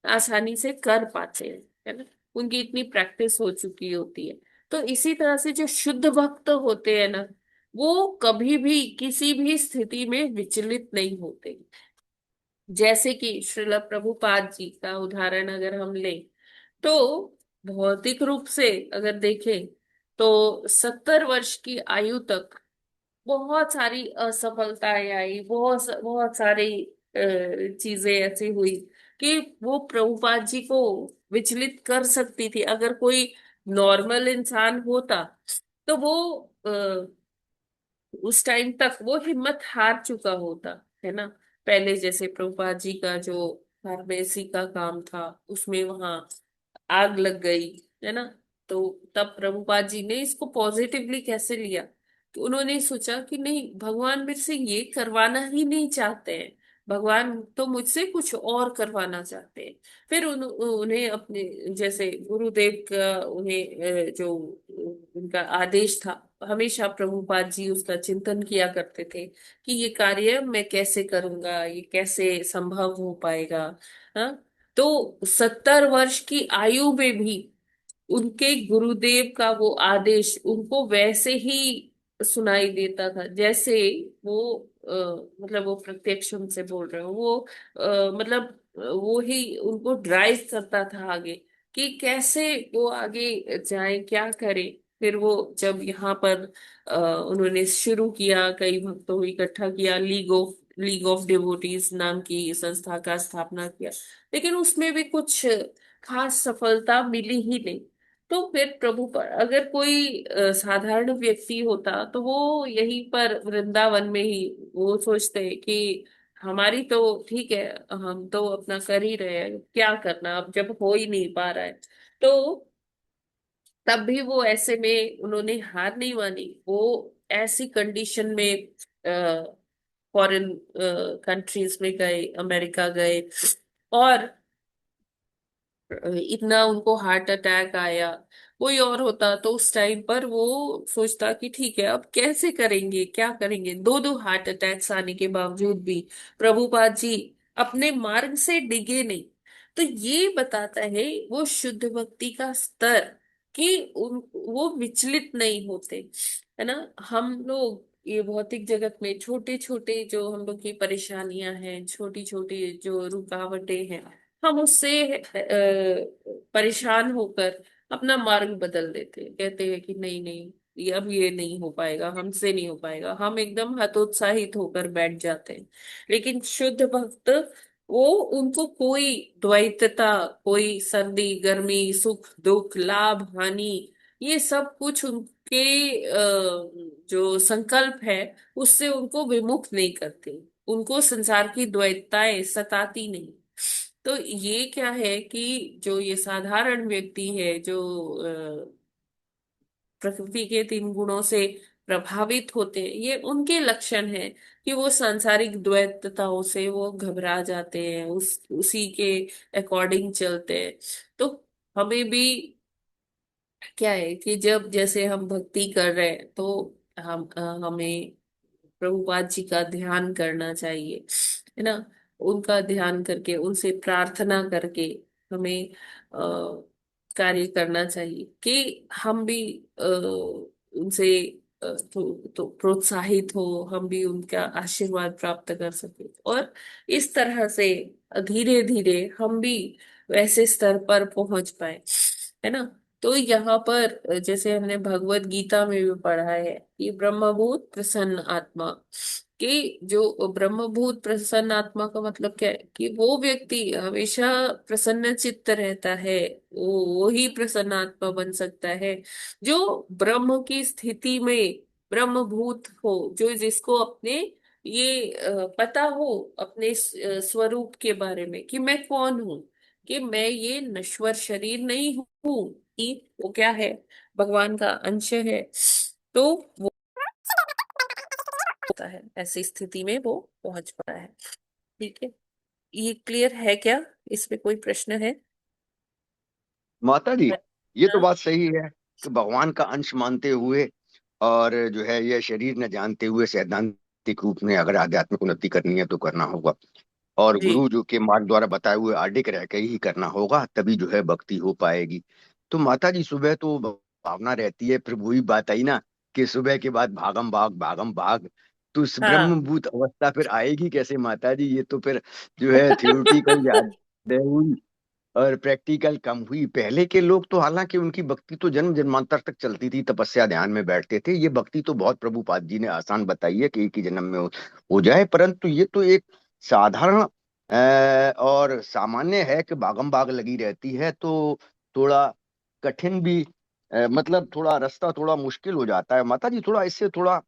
आसानी से कर पाते हैं, है ना। उनकी इतनी प्रैक्टिस हो चुकी होती है। तो इसी तरह से जो शुद्ध भक्त होते हैं ना, वो कभी भी किसी भी स्थिति में विचलित नहीं होते। जैसे कि श्रील प्रभुपाद जी का उदाहरण अगर हम लें, तो भौतिक रूप से अगर देखें तो 70 वर्ष की आयु तक बहुत सारी असफलताएं आई, बहुत बहुत सारी चीजें ऐसी हुई कि वो प्रभुपाद जी को विचलित कर सकती थी। अगर कोई नॉर्मल इंसान होता तो वो उस टाइम तक वो हिम्मत हार चुका होता, है ना। पहले जैसे प्रभुपाद जी का जो फार्मेसी का काम था, उसमें वहां आग लग गई, है ना। तो तब प्रभुपाद जी ने इसको पॉजिटिवली कैसे लिया, कि उन्होंने सोचा कि नहीं, भगवान मेरे से ये करवाना ही नहीं चाहते हैं, भगवान तो मुझसे कुछ और करवाना चाहते हैं। फिर उन्हें अपने जैसे गुरुदेव का उन्हें जो उनका आदेश था, हमेशा प्रभुपाद जी उसका चिंतन किया करते थे कि ये कार्य मैं कैसे करूंगा, ये कैसे संभव हो पाएगा। हाँ। तो 70 वर्ष की आयु में भी उनके गुरुदेव का वो आदेश उनको वैसे ही सुनाई देता था, जैसे वो मतलब वो प्रत्यक्ष उनसे बोल रहे हो, वो मतलब वो ही उनको ड्राइव करता था आगे, कि कैसे वो आगे जाए, क्या करे। फिर वो जब यहाँ पर उन्होंने शुरू किया, कई भक्तों को इकट्ठा किया, लीग ऑफ डिवोटीज नाम की संस्था का स्थापना किया, लेकिन उसमें भी कुछ खास सफलता मिली ही नहीं। तो फिर प्रभु पर अगर कोई साधारण व्यक्ति होता तो वो यहीं पर वृंदावन में ही वो सोचते हैं कि हमारी तो ठीक है, हम तो अपना कर ही रहे हैं, क्या करना अब जब हो ही नहीं पा रहा है। तो तब भी वो ऐसे में उन्होंने हार नहीं मानी। वो ऐसी कंडीशन में फॉरेन कंट्रीज में गए, अमेरिका गए, और इतना उनको हार्ट अटैक आया। कोई और होता तो उस टाइम पर वो सोचता कि ठीक है, अब कैसे करेंगे, क्या करेंगे। दो दो हार्ट अटैक्स आने के बावजूद भी प्रभुपाद जी अपने मार्ग से डिगे नहीं। तो ये बताता है वो शुद्ध भक्ति का स्तर, कि वो विचलित नहीं होते, है ना। हम लोग ये भौतिक जगत में छोटे छोटे जो हम लोग की परेशानियां हैं, छोटी छोटी जो रुकावटें हैं, हम उससे परेशान होकर अपना मार्ग बदल देते हैं, कहते हैं कि नहीं नहीं, ये अब ये नहीं हो पाएगा, हमसे नहीं हो पाएगा, हम एकदम हतोत्साहित होकर बैठ जाते हैं। लेकिन शुद्ध भक्त, वो उनको कोई द्वैतता, कोई सर्दी गर्मी, सुख दुख, लाभ हानि, ये सब कुछ उनके जो संकल्प है उससे उनको विमुख नहीं करते। उनको संसार की द्वैतताएं सताती नहीं। तो ये क्या है कि जो ये साधारण व्यक्ति है, जो प्रकृति के 3 गुणों से प्रभावित होते हैं, ये उनके लक्षण है कि वो सांसारिक द्वैतताओं से वो घबरा जाते हैं, उसी के अकॉर्डिंग चलते हैं। तो हमें भी क्या है कि जब जैसे हम भक्ति कर रहे हैं तो हमें प्रभुपाद जी का ध्यान करना चाहिए, है ना। उनका ध्यान करके, उनसे प्रार्थना करके हमें कार्य करना चाहिए कि हम भी उनसे तो प्रोत्साहित हो, हम भी उनका आशीर्वाद प्राप्त कर सके, और इस तरह से धीरे धीरे हम भी वैसे स्तर पर पहुंच पाए, है ना। तो यहाँ पर जैसे हमने भगवत गीता में भी पढ़ा है कि ब्रह्मभूत प्रसन्न आत्मा, कि जो ब्रह्मभूत प्रसन्न आत्मा का मतलब क्या है, कि वो व्यक्ति हमेशा प्रसन्न चित्त रहता है, वो ही प्रसन्न आत्मा बन सकता है जो ब्रह्म की स्थिति में ब्रह्मभूत हो, जो जिसको अपने ये पता हो अपने स्वरूप के बारे में कि मैं कौन हूँ, कि मैं ये नश्वर शरीर नहीं हूँ, कि वो क्या है, भगवान का अंश है। तो वो होता है, ऐसी स्थिति में वो पहुंच पाता है। ठीक है, ये क्लियर है क्या? इसमें कोई प्रश्न है? माता जी, ये तो हाँ। बात सही है कि भगवान का अंश मानते हुए और जो है ये शरीर न जानते हुए सैद्धांतिक रूप में अगर आध्यात्मिक उन्नति करनी है तो करना होगा, और जी। गुरु जो के मार्ग द्वारा बताए हुए आडिक रह के ही करना होगा, तभी जो है भक्ति हो पाएगी। तो माता जी, सुबह तो भावना रहती है, फिर वही बात आई ना कि सुबह के बाद भागम भाग, तो उस हाँ। ब्रह्मभूत अवस्था फिर आएगी कैसे माता जी? ये तो फिर जो है थियोरिटिकल याद हुई और प्रैक्टिकल कम हुई। पहले के लोग तो हालांकि उनकी भक्ति तो जन्म जन्मांतर तक चलती थी, तपस्या ध्यान में बैठते थे, ये भक्ति तो बहुत प्रभुपाद जी ने आसान बताई है कि एक ही जन्म में हो जाए, परंतु ये तो एक साधारण और सामान्य है कि भागम भाग लगी रहती है, तो थोड़ा कठिन भी मतलब थोड़ा रास्ता थोड़ा मुश्किल हो जाता है माता जी। थोड़ा इससे थोड़ा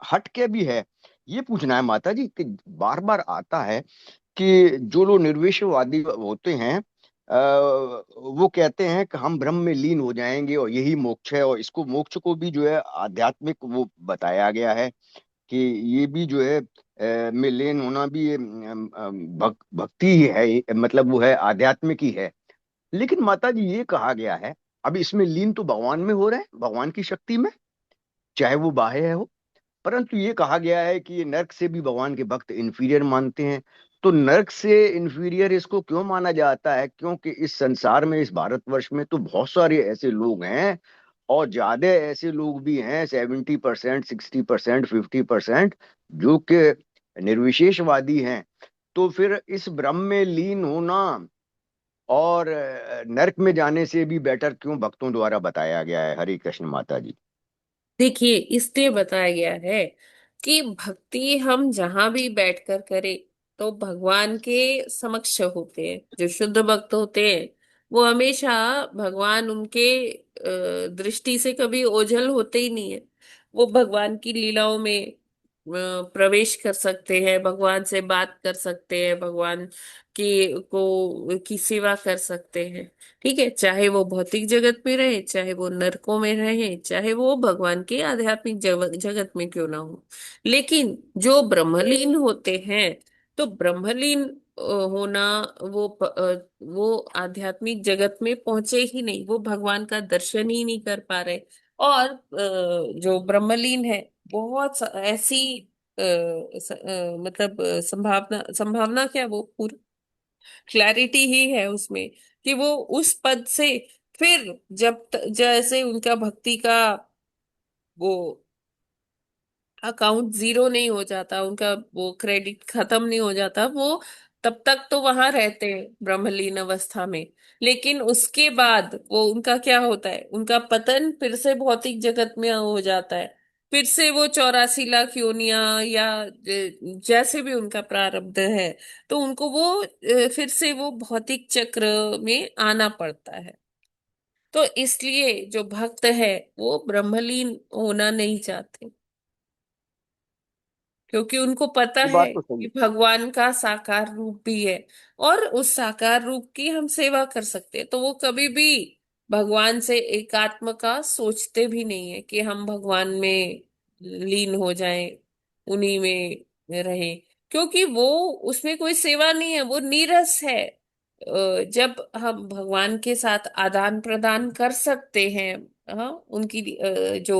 हट के भी है, ये पूछना है माता जी कि बार बार आता है कि जो लोग निर्विशेषवादी होते हैं वो कहते हैं कि हम ब्रह्म में लीन हो जाएंगे और यही मोक्ष है, और इसको मोक्ष को भी जो है आध्यात्मिक वो बताया गया है कि ये भी जो है में लीन होना भी भक्ति ही है, मतलब वो है आध्यात्मिक ही है। लेकिन माता जी ये कहा गया है, अब इसमें लीन तो भगवान में हो रहे हैं, भगवान की शक्ति में, चाहे वो बाह्य हो, परंतु ये कहा गया है कि ये नर्क से भी भगवान के भक्त इंफीरियर मानते हैं। तो नर्क से इंफीरियर इसको क्यों माना जाता है? क्योंकि इस संसार में, इस भारतवर्ष में तो बहुत सारे ऐसे लोग हैं, और ज्यादा ऐसे लोग भी हैं, 70%, 60%, 50%, जो कि निर्विशेषवादी हैं। तो फिर इस ब्रह्म में लीन होना और नर्क में जाने से भी बेटर क्यों भक्तों द्वारा बताया गया है? हरे कृष्ण माता जी। देखिए, इसलिए बताया गया है कि भक्ति हम जहां भी बैठकर करें तो भगवान के समक्ष होते हैं। जो शुद्ध भक्त होते हैं वो हमेशा भगवान उनके दृष्टि से कभी ओझल होते ही नहीं है। वो भगवान की लीलाओं में प्रवेश कर सकते हैं, भगवान से बात कर सकते हैं, भगवान की सेवा कर सकते हैं। ठीक है, चाहे वो भौतिक जगत में रहे, चाहे वो नरकों में रहे, चाहे वो भगवान के आध्यात्मिक जगत में क्यों ना हो। लेकिन जो ब्रह्मलीन होते हैं, तो ब्रह्मलीन होना, वो आध्यात्मिक जगत में पहुंचे ही नहीं, वो भगवान का दर्शन ही नहीं कर पा रहे। और जो ब्रह्मलीन है, बहुत ऐसी मतलब संभावना संभावना क्या, वो पूरी क्लैरिटी ही है उसमें कि वो उस पद से फिर जैसे उनका भक्ति का वो अकाउंट जीरो नहीं हो जाता, उनका वो क्रेडिट खत्म नहीं हो जाता, वो तब तक तो वहां रहते हैं ब्रह्मलीन अवस्था में। लेकिन उसके बाद वो उनका क्या होता है, उनका पतन फिर से भौतिक जगत में हो जाता है। फिर से वो 84 लाख योनियां या जैसे भी उनका प्रारब्ध है, तो उनको वो फिर से वो भौतिक चक्र में आना पड़ता है। तो इसलिए जो भक्त है वो ब्रह्मलीन होना नहीं चाहते, क्योंकि उनको पता ये है बात तो सही कि है। भगवान का साकार रूप भी है, और उस साकार रूप की हम सेवा कर सकते हैं। तो वो कभी भी भगवान से एकात्म का सोचते भी नहीं है कि हम भगवान में लीन हो जाएं, उन्हीं में रहें, क्योंकि वो उसमें कोई सेवा नहीं है, वो नीरस है। जब हम भगवान के साथ आदान प्रदान कर सकते हैं, हाँ, उनकी जो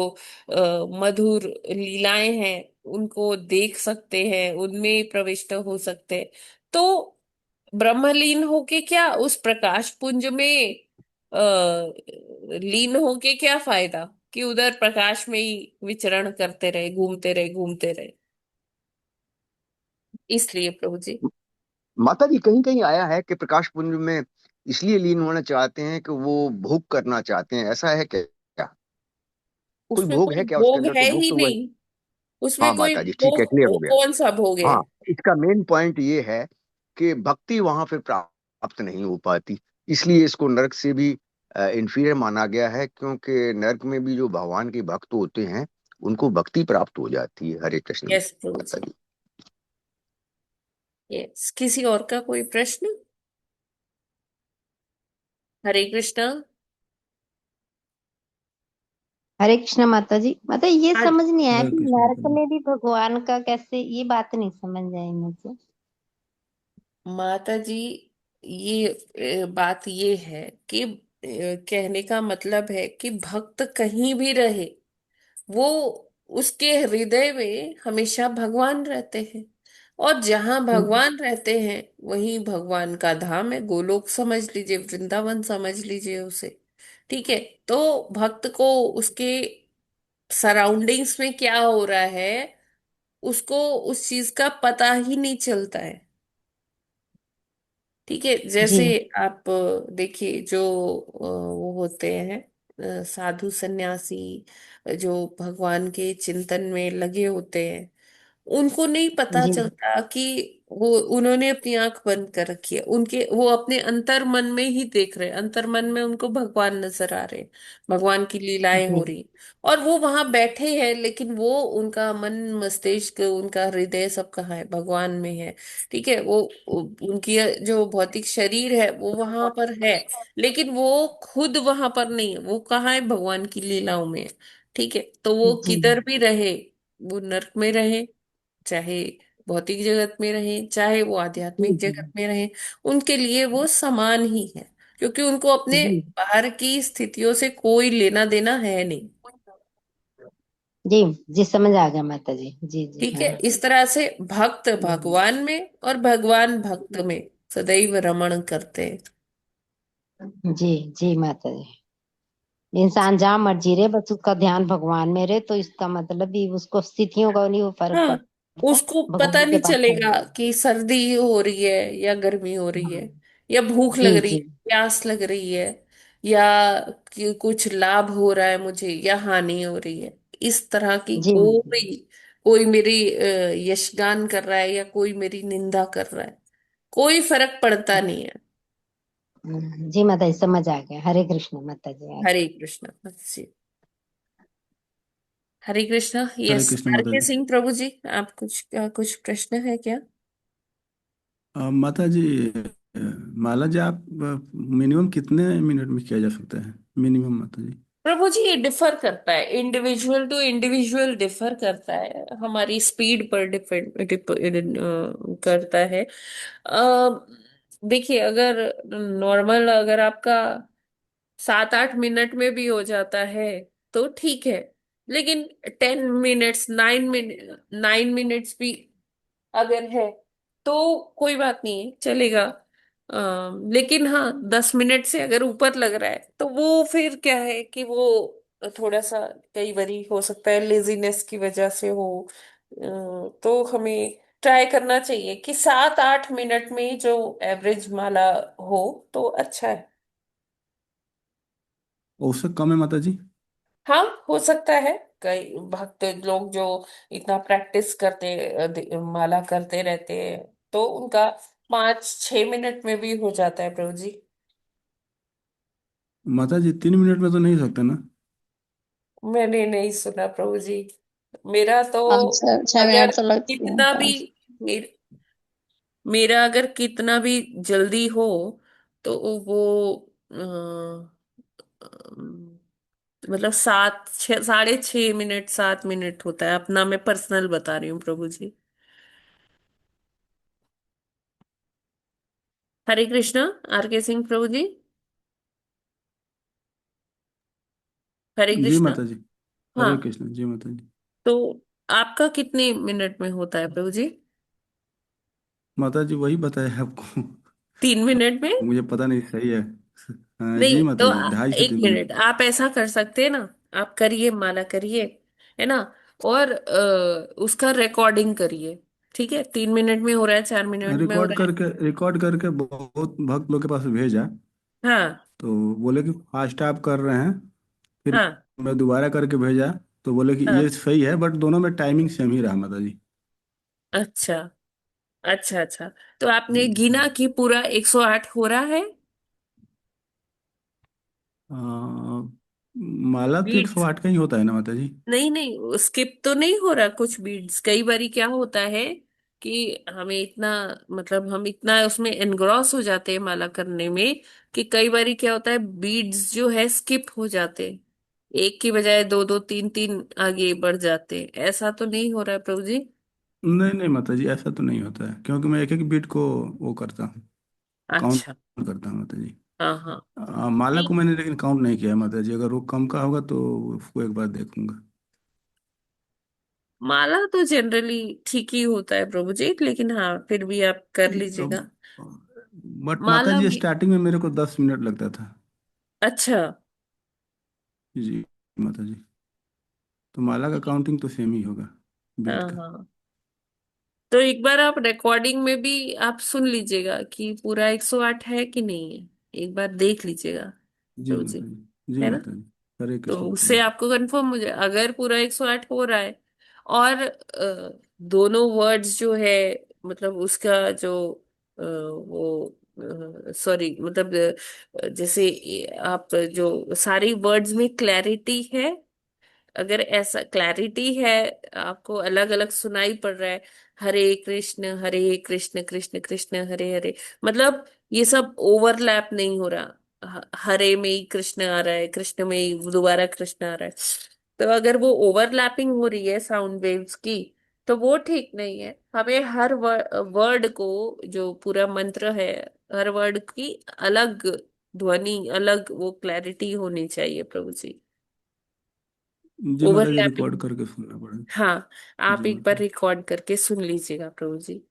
मधुर लीलाएं हैं उनको देख सकते हैं, उनमें प्रविष्ट हो सकते हैं। तो ब्रह्मलीन होके क्या उस प्रकाश पुंज में लीन होके क्या फायदा, कि उधर प्रकाश में ही विचरण करते रहे, घूमते रहे, घूमते रहे। इसलिए प्रभु जी माता जी कहीं कहीं आया है कि प्रकाश पुंज में इसलिए लीन होना चाहते हैं कि वो भोग करना चाहते हैं, ऐसा है क्या? कोई उसमें भोग कोई है क्या उसके भोग अंदर? है तो भोग ही तो वही। नहीं। उसमें हाँ कोई माता जी ठीक है, भोग, क्लियर वो हो गया। कौन सा भोग है? हाँ, इसका मेन पॉइंट ये है कि भक्ति वहां फिर प्राप्त नहीं हो पाती, इसलिए इसको नरक से भी इंफीरियर माना गया है, क्योंकि नरक में भी जो भगवान के भक्त होते हैं उनको भक्ति प्राप्त हो जाती है। हरे कृष्ण यस प्रभु माता जी। जी। यस, किसी और का कोई प्रश्न? हरे कृष्णा। हरे कृष्ण माता जी। माता ये आज समझ नहीं आया हरे कि कृष्ण नरक माता जी। में भी भगवान का कैसे, ये बात नहीं समझ आई मुझे। माता जी, ये बात ये है कि कहने का मतलब है कि भक्त कहीं भी रहे, वो उसके हृदय में हमेशा भगवान रहते हैं। और जहां भगवान रहते हैं वहीं भगवान का धाम है। गोलोक समझ लीजिए, वृंदावन समझ लीजिए उसे। ठीक है। तो भक्त को उसके सराउंडिंग्स में क्या हो रहा है, उसको उस चीज का पता ही नहीं चलता है। ठीक है। जी जैसे आप देखिए, जो वो होते हैं साधु सन्यासी, जो भगवान के चिंतन में लगे होते हैं, उनको नहीं पता जी चलता कि वो, उन्होंने अपनी आंख बंद कर रखी है, उनके वो अपने अंतर मन में ही देख रहे हैं, अंतर मन में उनको भगवान नजर आ रहे हैं, भगवान की लीलाएं हो जी रही। और वो वहां बैठे हैं, लेकिन वो उनका मन मस्तिष्क, उनका हृदय सब कहाँ है? भगवान में है। ठीक है। उनकी जो भौतिक शरीर है वो वहां पर है, लेकिन वो खुद वहां पर नहीं है। वो कहाँ है? भगवान की लीलाओं में है। ठीक है। तो वो जी किधर भी रहे, वो नरक में रहे, चाहे भौतिक जगत में रहे, चाहे वो आध्यात्मिक जी जगत में रहे, उनके लिए वो समान ही है। क्योंकि उनको अपने जी बाहर की स्थितियों से कोई लेना देना है नहीं। जी जी समझ आ गया माता जी। जी जी ठीक है। हाँ। इस तरह से भक्त भगवान में और भगवान भक्त में सदैव रमण करते हैं। जी जी माता जी। इंसान जहाँ मर्जी रहे, बस उसका ध्यान भगवान में रहे, तो इसका मतलब भी उसको स्थितियों का नहीं वो फर्क हाँ, पड़ता, उसको पता भगवान के नहीं पास चलेगा रहना। कि सर्दी हो रही है या गर्मी हो रही है, हाँ, या भूख लग जी रही जी है, प्यास लग रही है, या कि कुछ लाभ हो रहा है मुझे या हानि हो रही है। इस तरह की जी कोई, कोई मेरी यशगान कर रहा है या कोई मेरी निंदा कर रहा है, कोई फर्क पड़ता नहीं है। जी माता जी समझ आ गया। हरे कृष्ण माता जी आगे। हरे कृष्ण जी। हरे कृष्णा। हरे यस, कृष्ण आर माता के जी। सिंह प्रभु जी, आप कुछ प्रश्न है क्या? माता जी, माला जी आप मिनिमम कितने मिनट में किया जा सकता है? मिनिमम माता जी। प्रभु जी, ये डिफर करता है, इंडिविजुअल टू इंडिविजुअल डिफर करता है, हमारी स्पीड पर डिपेंड करता है। अ, देखिए, अगर नॉर्मल, अगर आपका 7-8 मिनट में भी हो जाता है तो ठीक है। लेकिन 10 मिनट्स, 9 मिनट्स भी अगर है तो कोई बात नहीं है, चलेगा। लेकिन हाँ, 10 मिनट से अगर ऊपर लग रहा है तो वो फिर क्या है कि वो थोड़ा सा, कई बारी हो सकता है लेजीनेस की वजह से हो। तो हमें ट्राई करना चाहिए कि 7-8 मिनट में जो एवरेज माला हो तो अच्छा है। और उससे कम है माता जी? हाँ, हो सकता है। कई भक्त लोग जो इतना प्रैक्टिस करते, माला करते रहते हैं, तो उनका 5-6 मिनट में भी हो जाता है प्रभु जी। माता जी 3 मिनट में तो नहीं हो सकता ना? मैंने नहीं सुना प्रभु जी। मेरा तो, 5 6 मिनट अगर तो लगती है, कितना भी, 5। मेरा अगर कितना भी जल्दी हो तो वो मतलब 6, 6.5 मिनट, 7 मिनट होता है। अपना मैं पर्सनल बता रही हूँ प्रभु जी। हरे कृष्णा। आर के सिंह प्रभु जी। हरे जी कृष्णा। माता जी। हाँ, हरे कृष्ण जी माता जी। तो आपका कितने मिनट में होता है प्रभु जी? माता जी वही बताया आपको। 3 मिनट में? मुझे पता नहीं सही है। हाँ जी नहीं माता तो जी, 2.5 से एक 3 मिनट। मिनट आप ऐसा कर सकते हैं ना, आप करिए, माला करिए, है ना, और उसका रिकॉर्डिंग करिए। ठीक है, 3 मिनट में हो रहा है, 4 मिनट में हो रहा है। रिकॉर्ड करके बहुत भक्त लोग के पास भेजा, हाँ तो बोले कि फास्ट आप कर रहे हैं। फिर हाँ मैं दोबारा करके भेजा, तो बोले कि ये हाँ। सही है, बट दोनों में टाइमिंग सेम ही रहा माता जी। अच्छा अच्छा अच्छा। तो जी आपने माता गिना जी। कि पूरा 108 हो रहा है आ, माला तो एक सौ बीट्स? आठ का ही होता है ना माता जी? नहीं नहीं, स्किप तो नहीं हो रहा कुछ बीट्स? कई बारी क्या होता है कि हमें इतना, मतलब हम इतना उसमें एनग्रॉस हो जाते हैं माला करने में, कि कई बारी क्या होता है बीट्स जो है स्किप हो जाते हैं, एक की बजाय दो दो तीन तीन आगे बढ़ जाते हैं। ऐसा तो नहीं हो रहा है प्रभु जी? नहीं नहीं माता जी, ऐसा तो नहीं होता है, क्योंकि मैं एक एक बीट को वो करता हूँ, काउंट अच्छा। करता हूँ माता जी। हाँ हाँ। माला नहीं, को मैंने लेकिन काउंट नहीं किया है माता जी, अगर वो कम का होगा तो उसको एक बार देखूंगा। माला तो जनरली ठीक ही होता है प्रभु जी, लेकिन हाँ फिर भी आप कर लीजिएगा। बट माता माला जी भी। स्टार्टिंग में मेरे को 10 मिनट लगता था। अच्छा। जी माता जी, तो माला का काउंटिंग तो सेम ही होगा बीट हाँ का। हाँ। तो एक बार आप रिकॉर्डिंग में भी आप सुन लीजिएगा कि पूरा 108 है कि नहीं है, एक बार देख लीजिएगा जी प्रभु जी, माता जी, जी है ना। माता जी। हरे तो कृष्ण माता उससे जी। आपको कंफर्म हो जाए, अगर पूरा 108 हो रहा है और दोनों वर्ड्स जो है, मतलब उसका जो वो, सॉरी, मतलब जैसे आप जो सारी वर्ड्स में क्लैरिटी है, अगर ऐसा क्लैरिटी है, आपको अलग अलग सुनाई पड़ रहा है, हरे कृष्ण कृष्ण कृष्ण हरे हरे, मतलब ये सब ओवरलैप नहीं हो रहा, हरे में ही कृष्ण आ रहा है, कृष्ण में ही दोबारा कृष्ण आ रहा है, तो अगर वो ओवरलैपिंग हो रही है साउंड वेव्स की, तो वो ठीक नहीं है। हमें हर वर्ड को, जो पूरा मंत्र है, हर वर्ड की अलग ध्वनि, अलग वो क्लैरिटी होनी चाहिए प्रभु जी। जी माता जी, ओवरलैपिंग। रिकॉर्ड करके सुनना पड़ेगा। हाँ, आप जी एक बार माता रिकॉर्ड करके सुन लीजिएगा प्रभु जी,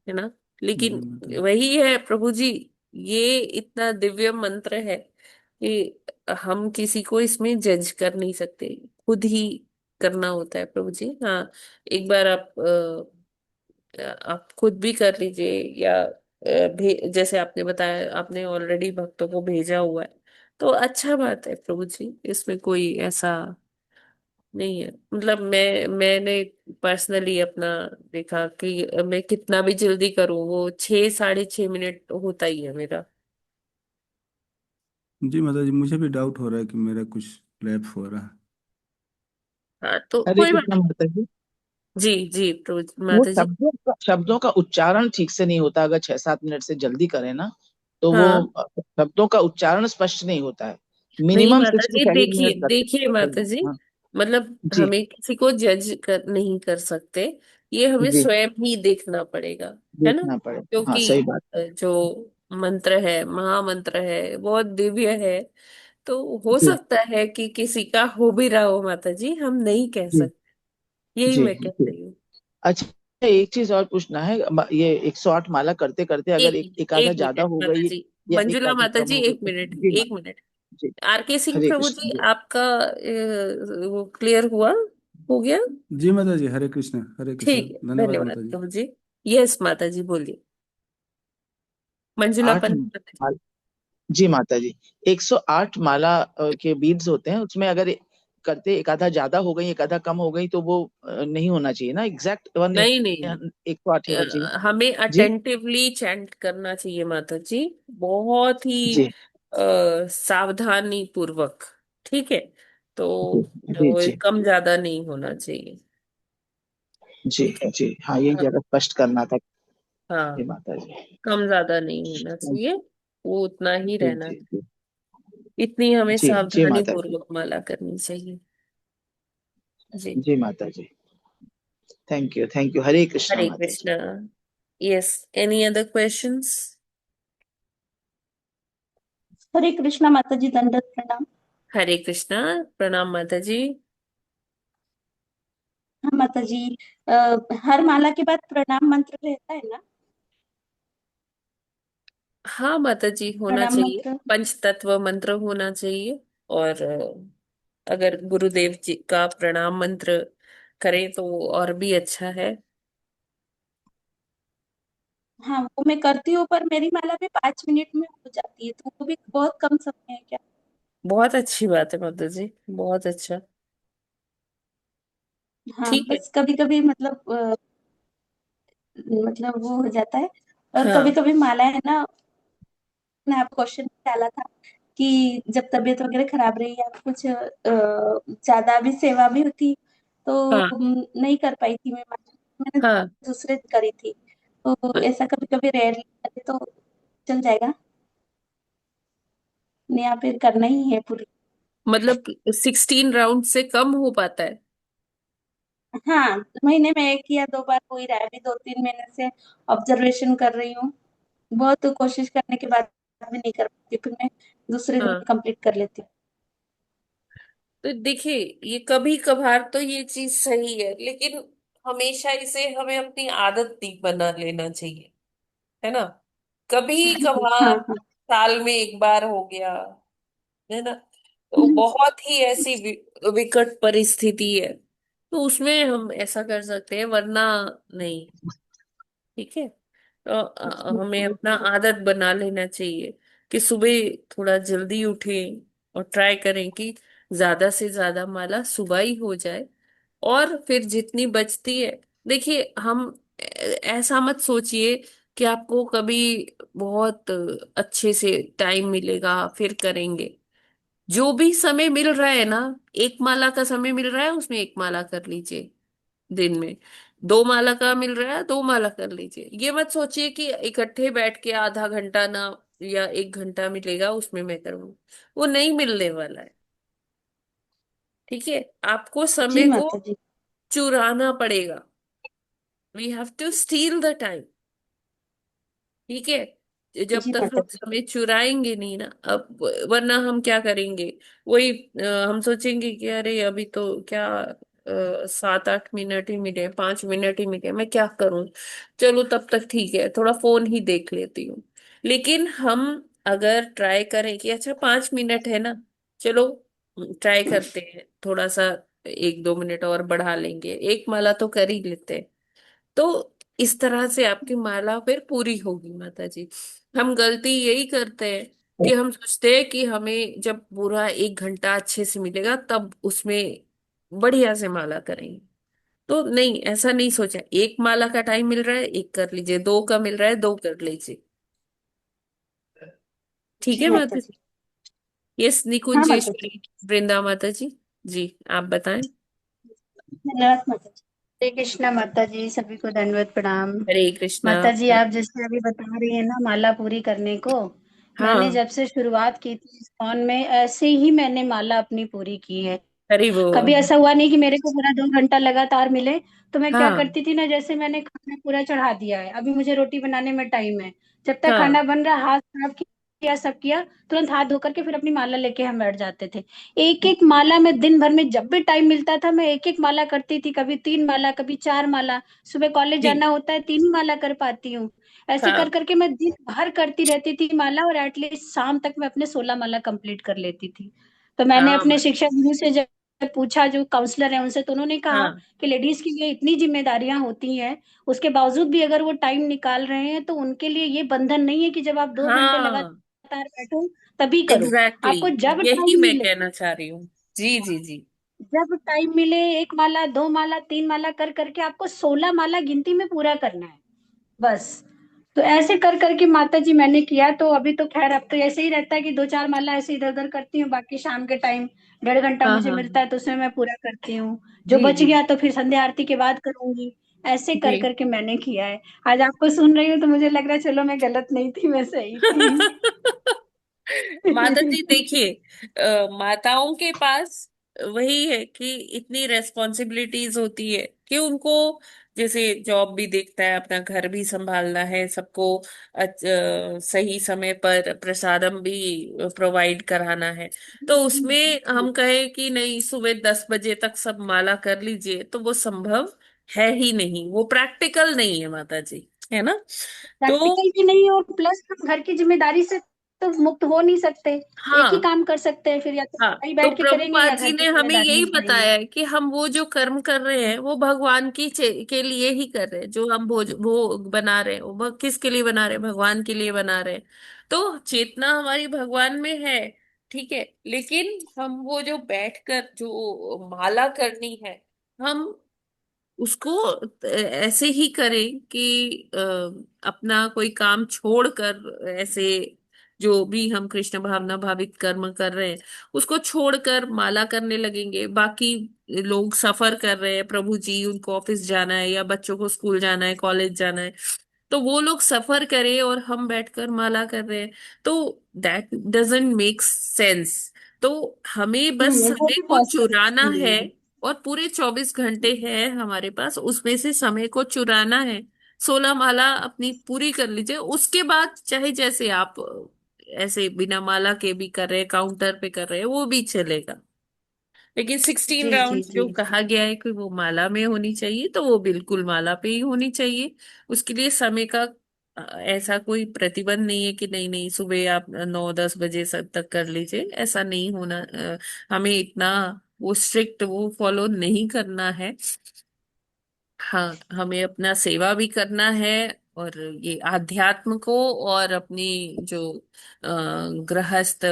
है ना। जी। लेकिन जी माता जी। वही है प्रभु जी, ये इतना दिव्य मंत्र है कि हम किसी को इसमें जज कर नहीं सकते, खुद ही करना होता है प्रभु जी। हाँ, एक बार आप खुद भी कर लीजिए, या जैसे आपने बताया आपने ऑलरेडी भक्तों को भेजा हुआ है, तो अच्छा बात है प्रभु जी, इसमें कोई ऐसा नहीं है। मतलब मैंने पर्सनली अपना देखा कि मैं कितना भी जल्दी करूं, वो 6 साढ़े 6 मिनट होता ही है मेरा। जी माता जी, मुझे भी डाउट हो रहा है कि मेरा कुछ लैप्स हो रहा है। हाँ तो हरे कोई बात कृष्ण माता जी। जी जी वो माता जी। शब्दों का उच्चारण ठीक से नहीं होता, अगर 6-7 मिनट से जल्दी करें ना तो वो हाँ। शब्दों का उच्चारण स्पष्ट नहीं होता है। नहीं मिनिमम माता सिक्स टू जी, सेवन देखिए मिनट देखिए लगते माता हैं। जी, हाँ मतलब जी हमें किसी को जज नहीं कर सकते, ये हमें जी, स्वयं ही देखना पड़ेगा, है ना। देखना पड़ेगा, हाँ क्योंकि सही बात। जो मंत्र है, महामंत्र है, बहुत दिव्य है, तो हो जी सकता है कि किसी का हो भी रहा हो माता जी, हम नहीं कह जी सकते, यही जी मैं कह जी। रही हूँ। अच्छा, एक चीज और पूछना है, ये 108 माला करते करते अगर एक एक आधा एक ज्यादा मिनट हो माता गई जी, या एक मंजुला आधा माता कम जी, हो गई एक तो? मिनट जी एक मिनट। जी। आर के सिंह हरे प्रभु कृष्ण जी, जी। आपका वो क्लियर हुआ, हो गया? जी माता जी, हरे कृष्ण, ठीक है, धन्यवाद धन्यवाद माता जी। प्रभु जी। यस माता जी बोलिए, मंजुला आठ पंत माता जी। माला, जी माता जी, 108 माला के बीड्स होते हैं, उसमें अगर करते एक आधा ज्यादा हो गई एक आधा कम हो गई तो वो नहीं होना चाहिए ना, एग्जैक्ट वन नहीं नहीं, 108 ही होना चाहिए। हमें जी अटेंटिवली चैंट करना चाहिए माता जी, बहुत ही जी सावधानी पूर्वक। ठीक है, तो जी जी जो जी कम ज्यादा नहीं होना चाहिए। जी जी, हाँ यही हाँ जरा स्पष्ट करना था। जी हाँ, माता जी। कम ज्यादा नहीं होना चाहिए, वो उतना ही जी रहना, जी जी इतनी हमें जी जी सावधानी माता जी। पूर्वक माला करनी चाहिए। जी। जी माता जी, थैंक यू, हरे कृष्णा हरे माता जी। Krishna. Yes, any other questions? Hare Krishna माता जी, दंडवत प्रणाम। हरे कृष्णा, प्रणाम माता जी। माता जी। हर माला के बाद प्रणाम मंत्र रहता है ना? हाँ माता जी, होना प्रणाम चाहिए। मंत्र। पंचतत्व मंत्र होना चाहिए। और अगर गुरुदेव जी का प्रणाम मंत्र करें तो और भी अच्छा है। हाँ, वो मैं करती हूँ, पर मेरी माला भी 5 मिनट में हो जाती है, तो वो भी बहुत कम समय है क्या? बहुत अच्छी बात है माता जी, बहुत अच्छा। हाँ, ठीक है। बस कभी कभी मतलब मतलब वो हो जाता है। और कभी हाँ कभी माला है ना, मैंने आप क्वेश्चन डाला था कि जब तबीयत वगैरह खराब रही या कुछ ज्यादा भी सेवा भी होती, तो हाँ नहीं कर पाई थी मैं माला। मैंने हाँ। दूसरे करी थी, तो ऐसा कभी कभी रेयरली करे तो चल जाएगा, नहीं या फिर करना ही है पूरी? मतलब 16 राउंड से कम हो पाता है? हाँ, महीने में 1 या 2 बार हो ही रहा है, अभी 2-3 महीने से ऑब्जर्वेशन कर रही हूँ। बहुत कोशिश करने के बाद भी नहीं कर पाती, फिर मैं दूसरे दिन हाँ, कंप्लीट कर लेती हूँ। तो देखिए, ये कभी कभार तो ये चीज सही है, लेकिन हमेशा इसे हमें अपनी आदत नहीं बना लेना चाहिए, है ना। कभी हाँ कभार हाँ। साल में एक बार हो गया, है ना। तो बहुत ही ऐसी विकट परिस्थिति है तो उसमें हम ऐसा कर सकते हैं, वरना नहीं। ठीक है। तो हमें अपना आदत बना लेना चाहिए कि सुबह थोड़ा जल्दी उठें और ट्राई करें कि ज्यादा से ज्यादा माला सुबह ही हो जाए। और फिर जितनी बचती है, देखिए हम ऐसा मत सोचिए कि आपको कभी बहुत अच्छे से टाइम मिलेगा फिर करेंगे। जो भी समय मिल रहा है ना, एक माला का समय मिल रहा है, उसमें एक माला कर लीजिए। दिन में 2 माला का मिल रहा है, 2 माला कर लीजिए। ये मत सोचिए कि इकट्ठे बैठ के आधा घंटा ना या 1 घंटा मिलेगा उसमें मैं करूँ, वो नहीं मिलने वाला है। ठीक है। आपको जी समय को माता जी। चुराना पड़ेगा। We have to steal the time. ठीक है। जब जी तक माता हम जी। समय चुराएंगे नहीं ना, अब वरना हम क्या करेंगे, वही हम सोचेंगे कि अरे अभी तो क्या 7-8 मिनट ही मिले, 5 मिनट ही मिले, मैं क्या करूं। चलो तब तक ठीक है, थोड़ा फोन ही देख लेती हूँ। लेकिन हम अगर ट्राई करें कि अच्छा 5 मिनट है ना, चलो ट्राई करते हैं थोड़ा सा, 1-2 मिनट और बढ़ा लेंगे, एक माला तो कर ही लेते हैं। तो इस तरह से आपकी माला फिर पूरी होगी माता जी। हम गलती यही करते हैं कि हम सोचते हैं कि हमें जब पूरा 1 घंटा अच्छे से मिलेगा तब उसमें बढ़िया से माला करेंगे। तो नहीं, ऐसा नहीं सोचा। एक माला का टाइम मिल रहा है, एक कर लीजिए, 2 का मिल रहा है, 2 कर लीजिए। ठीक जी है माता माता जी। जी। यस हाँ माता जी। निकुंजेश्वरी, वृंदा माता जी। जी आप बताएं। धन्यवाद माता जी। हरे कृष्णा माता जी, सभी को दंडवत प्रणाम। हरे कृष्णा। माता जी, आप जैसे अभी बता रही हैं ना माला पूरी करने को, मैंने हाँ। जब से शुरुआत की थी इस्कॉन में, ऐसे ही मैंने माला अपनी पूरी की है। हरि कभी बोल। ऐसा हुआ नहीं कि मेरे को पूरा 2 घंटा लगातार मिले। तो मैं क्या हाँ करती थी ना, जैसे मैंने खाना पूरा चढ़ा दिया है, अभी मुझे रोटी बनाने में टाइम है, जब तक हाँ खाना बन रहा, हाथ साफ किया, सब किया, तुरंत हाथ धो करके फिर अपनी माला लेके हम बैठ जाते थे। एक एक माला में दिन भर में जब भी टाइम मिलता था, मैं एक एक माला करती थी, कभी 3 माला, कभी 4 माला। सुबह कॉलेज जी। जाना होता है, 3 ही माला कर पाती हूँ। ऐसे कर हाँ करके मैं दिन भर करती रहती थी माला, और एटलीस्ट शाम तक मैं अपने 16 माला कंप्लीट कर लेती थी। तो मैंने हाँ अपने शिक्षा गुरु से जब पूछा, जो काउंसलर है उनसे, तो उन्होंने कहा हाँ कि लेडीज की ये इतनी जिम्मेदारियां होती हैं, उसके बावजूद भी अगर वो टाइम निकाल रहे हैं, तो उनके लिए ये बंधन नहीं है कि जब आप 2 घंटे हाँ। लगातार बैठो तभी करो। एग्जैक्टली आपको जब यही टाइम मैं मिले, कहना चाह रही हूँ। जी जी जी। जब टाइम मिले, 1 माला, 2 माला, 3 माला कर करके आपको 16 माला गिनती में पूरा करना है, बस। तो ऐसे कर करके माता जी मैंने किया। तो अभी तो खैर, अब तो ऐसे ही रहता है कि 2-4 माला ऐसे इधर उधर करती हूँ, बाकी शाम के टाइम 1.5 घंटा हाँ मुझे हाँ मिलता हाँ। है, तो उसमें मैं पूरा करती हूँ। जो जी बच जी गया तो फिर संध्या आरती के बाद करूंगी। ऐसे जी। कर करके मैंने किया है। आज आपको सुन रही हूँ तो मुझे लग रहा है चलो मैं गलत नहीं थी, मैं सही थी। माता जी देखिए, माताओं के पास वही है कि इतनी रेस्पॉन्सिबिलिटीज होती है कि उनको, जैसे जॉब भी देखता है, अपना घर भी संभालना है, सबको सही समय पर प्रसादम भी प्रोवाइड कराना है। तो उसमें हम कहें कि नहीं, सुबह 10 बजे तक सब माला कर लीजिए, तो वो संभव है ही नहीं, वो प्रैक्टिकल नहीं है माता जी, है ना। तो प्रैक्टिकल भी नहीं, और प्लस हम घर की जिम्मेदारी से तो मुक्त हो नहीं सकते। एक ही हाँ, काम कर सकते हैं, फिर या तो हाँ, वही तो बैठ के करेंगे प्रभुपाद या जी घर की ने हमें जिम्मेदारी यही निभाएंगे। बताया है कि हम वो जो कर्म कर रहे हैं वो भगवान के लिए ही कर रहे हैं। जो हम भोज वो बना रहे हैं, वो किसके लिए बना रहे हैं? भगवान के लिए बना रहे हैं। तो चेतना हमारी भगवान में है, ठीक है, लेकिन हम वो जो बैठकर जो माला करनी है, हम उसको ऐसे ही करें कि अपना कोई काम छोड़कर, ऐसे जो भी हम कृष्ण भावना भावित कर्म कर रहे हैं उसको छोड़कर माला करने लगेंगे। बाकी लोग सफर कर रहे हैं, प्रभु जी उनको ऑफिस जाना है या बच्चों को स्कूल जाना है, कॉलेज जाना है, तो वो लोग सफर करें और हम बैठकर माला कर रहे हैं, तो दैट डजंट मेक सेंस। तो हमें बस वो समय भी को पॉसिबल। चुराना है, और पूरे 24 घंटे हैं हमारे पास, उसमें से समय को चुराना है। 16 माला अपनी पूरी कर लीजिए, उसके बाद चाहे जैसे आप ऐसे बिना माला के भी कर रहे हैं, काउंटर पे कर रहे हैं, वो भी चलेगा। लेकिन 16 राउंड जी जी जो कहा गया है कि वो माला में होनी चाहिए, तो वो बिल्कुल माला पे ही होनी चाहिए। उसके लिए समय का ऐसा कोई प्रतिबंध नहीं है कि नहीं नहीं सुबह आप 9-10 बजे सब तक कर लीजिए, ऐसा नहीं होना। हमें इतना वो स्ट्रिक्ट वो फॉलो नहीं करना है। हाँ, हमें अपना सेवा भी करना है, और ये आध्यात्म को और अपनी जो गृहस्थ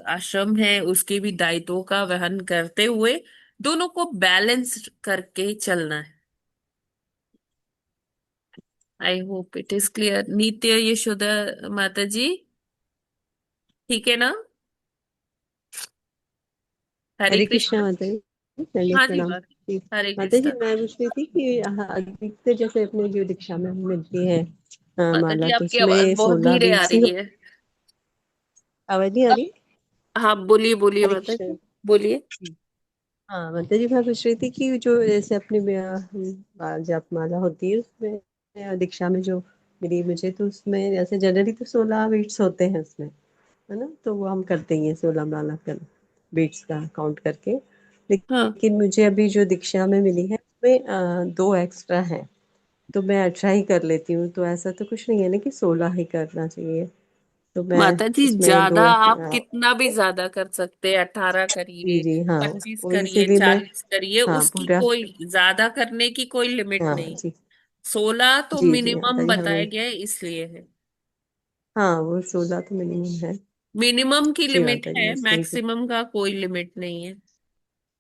आश्रम है उसके भी दायित्वों का वहन करते हुए दोनों को बैलेंस करके चलना है। I hope it is clear. नित्य यशोदा माता जी, ठीक है ना? हरे हरे कृष्णा कृष्ण। माता जी। चलिए हाँ जी प्रणाम माता, जी। हरे माता जी कृष्ण। मैं पूछ रही थी कि अधिकतर जैसे अपने जो दीक्षा में हमें मिलती है माता माला, जी तो आपकी आवाज उसमें बहुत 16 धीरे आ बीट्स ही रही है। आवाज नहीं आ रही? हाँ, बोलिए बोलिए हरे माता कृष्ण। जी, बोलिए। हाँ माता जी मैं पूछ रही थी कि जो जैसे अपनी जप माला होती है उसमें दीक्षा में जो मिली मुझे, तो उसमें जैसे जनरली तो 16 बीट्स होते हैं उसमें, है ना, तो वो हम करते ही हैं 16 माला कर बीट्स का काउंट करके। हाँ लेकिन मुझे अभी जो दीक्षा में मिली है उसमें 2 एक्स्ट्रा हैं, तो मैं 18 ही कर लेती हूँ। तो ऐसा तो कुछ नहीं है ना कि 16 ही करना चाहिए, तो मैं माता जी, उसमें ज्यादा 2 आप कितना भी ज्यादा कर सकते हैं, 18 जी करिए, जी हाँ, 25 वो करिए, इसीलिए मैं 40 करिए, हाँ उसकी पूरा कोई ज्यादा करने की कोई लिमिट हाँ नहीं। जी 16 तो जी जी माता मिनिमम जी हाँ बताया मैं गया है, इसलिए है। हाँ वो 16 तो मिनिमम है। मिनिमम की जी लिमिट माता जी है, बस वही मैक्सिमम का कोई लिमिट नहीं है।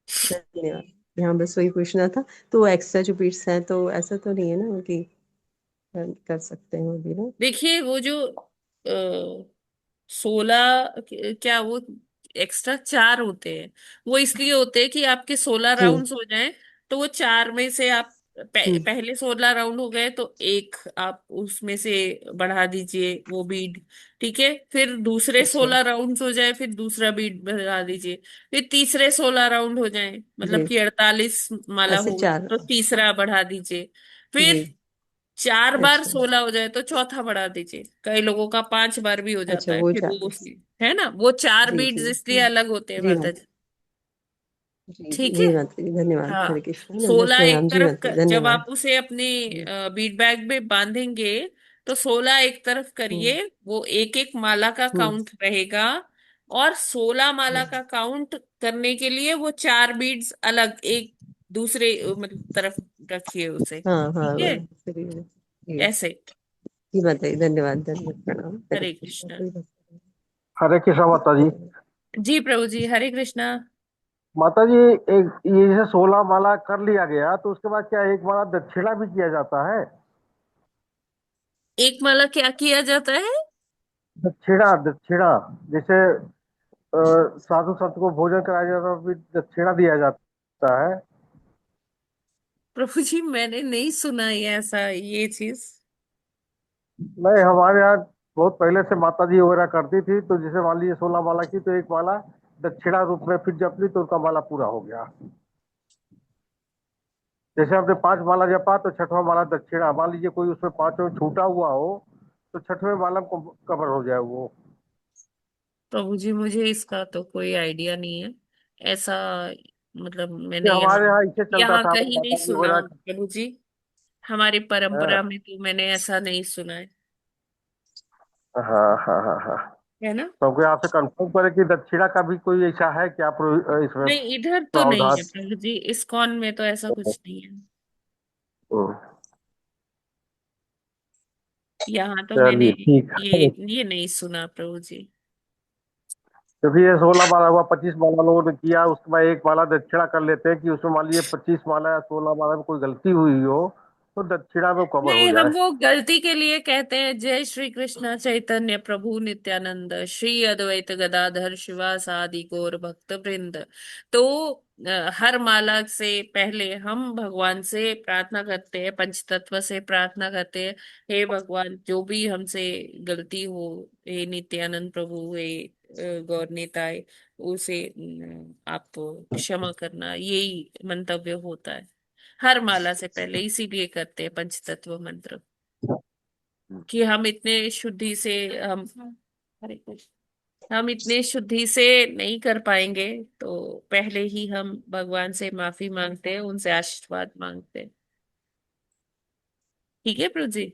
धन्यवाद। यहाँ बस वही पूछना था। तो एक्स्ट्रा जो बीट्स हैं तो ऐसा तो नहीं है ना कि कर सकते हैं वो भी ना? देखिए, वो जो 16, क्या वो एक्स्ट्रा 4 होते हैं, वो इसलिए होते हैं कि आपके 16 जी राउंड्स हो जाएं, तो वो 4 में से आप हम्म पहले 16 राउंड हो गए तो एक आप उसमें से बढ़ा दीजिए वो बीड, ठीक है, फिर दूसरे अच्छा 16 राउंड्स हो जाए, फिर दूसरा बीड बढ़ा दीजिए, फिर तीसरे 16 राउंड हो जाए, मतलब जी कि 48 माला ऐसे हो गई, 4 तो तीसरा बढ़ा दीजिए, जी फिर 4 बार अच्छा 16 हो जाए तो चौथा बढ़ा दीजिए। कई लोगों का 5 बार भी हो अच्छा जाता है, वो फिर 4 वो है ना, वो चार जी बीट्स जी इसलिए हाँ अलग होते हैं जी माता हाँ जी। जी जी ठीक है। जी माता जी धन्यवाद। हाँ, हरे कृष्ण। मैं बस 16 एक प्रणाम जी तरफ माता जी जब आप धन्यवाद। उसे अपने जी बीट बैग में बांधेंगे, तो 16 एक तरफ हम्म करिए, वो एक एक माला का हम्म काउंट रहेगा, और 16 माला हम्म। का काउंट करने के लिए वो 4 बीट्स अलग एक दूसरे मतलब तरफ रखिए उसे, हाँ हाँ ठीक है, बस जी ऐसे। जी माता जी धन्यवाद धन्यवाद प्रणाम। हरे हरे कृष्ण। कृष्ण। कोई बात हरे कृष्णा माता जी। नहीं। जी प्रभु जी, हरे कृष्णा। माता जी, एक ये जैसे 16 माला कर लिया गया तो उसके बाद क्या एक माला दक्षिणा भी किया जाता है? एक माला क्या किया जाता है? दक्षिणा दक्षिणा, जैसे साधु संत को भोजन कराया जाता है फिर दक्षिणा दिया जाता है। प्रभु जी, मैंने नहीं सुना ये ऐसा ये चीज। नहीं, हमारे यहाँ बहुत पहले से माता जी वगैरह करती थी, तो जैसे मान लीजिए 16 माला की तो एक माला दक्षिणा रूप में फिर जप ली तो उनका माला पूरा हो गया। जैसे आपने 5 माला जपा तो छठवां माला दक्षिणा, मान लीजिए कोई उसमें 5 में छूटा हुआ हो तो छठवें माला को कवर हो जाए वो। प्रभु जी मुझे इसका तो कोई आइडिया नहीं है ऐसा, मतलब ये मैंने यहाँ हमारे यहाँ इसे चलता यहाँ था कहीं नहीं माता जी सुना वगैरह। प्रभु जी। हमारी परंपरा हाँ में तो मैंने ऐसा नहीं सुना हाँ हाँ हाँ हाँ। है ना। तो कोई आपसे कंफर्म करे कि दक्षिणा का भी कोई ऐसा है क्या इसमें नहीं इधर तो नहीं है प्रावधान? प्रभु जी, इस्कॉन में तो ऐसा कुछ नहीं है। हम्म, यहाँ तो मैंने चलिए ठीक ये है। ये नहीं सुना प्रभु जी। तो फिर ये 16 माला हुआ, 25 माला लोगों ने किया, उसके बाद एक माला दक्षिणा कर लेते हैं कि उसमें मान लीजिए 25 माला या 16 माला में कोई गलती हुई हो तो दक्षिणा में कवर हो नहीं हम जाए। वो गलती के लिए कहते हैं जय श्री कृष्ण चैतन्य प्रभु नित्यानंद श्री अद्वैत गदाधर शिवासादि गौर भक्त वृंद। तो हर माला से पहले हम भगवान से प्रार्थना करते हैं, पंचतत्व से प्रार्थना करते हैं, हे भगवान जो भी हमसे गलती हो, हे नित्यानंद प्रभु, हे गौर निताय, उसे आप क्षमा करना, यही मंतव्य होता है हर माला से पहले। इसीलिए करते हैं पंचतत्व मंत्र कि हम इतने शुद्धि से हम, हरे कृष्ण, हम इतने शुद्धि से नहीं कर पाएंगे, तो पहले ही हम भगवान से माफी मांगते हैं, उनसे आशीर्वाद मांगते हैं। ठीक है प्रभु जी।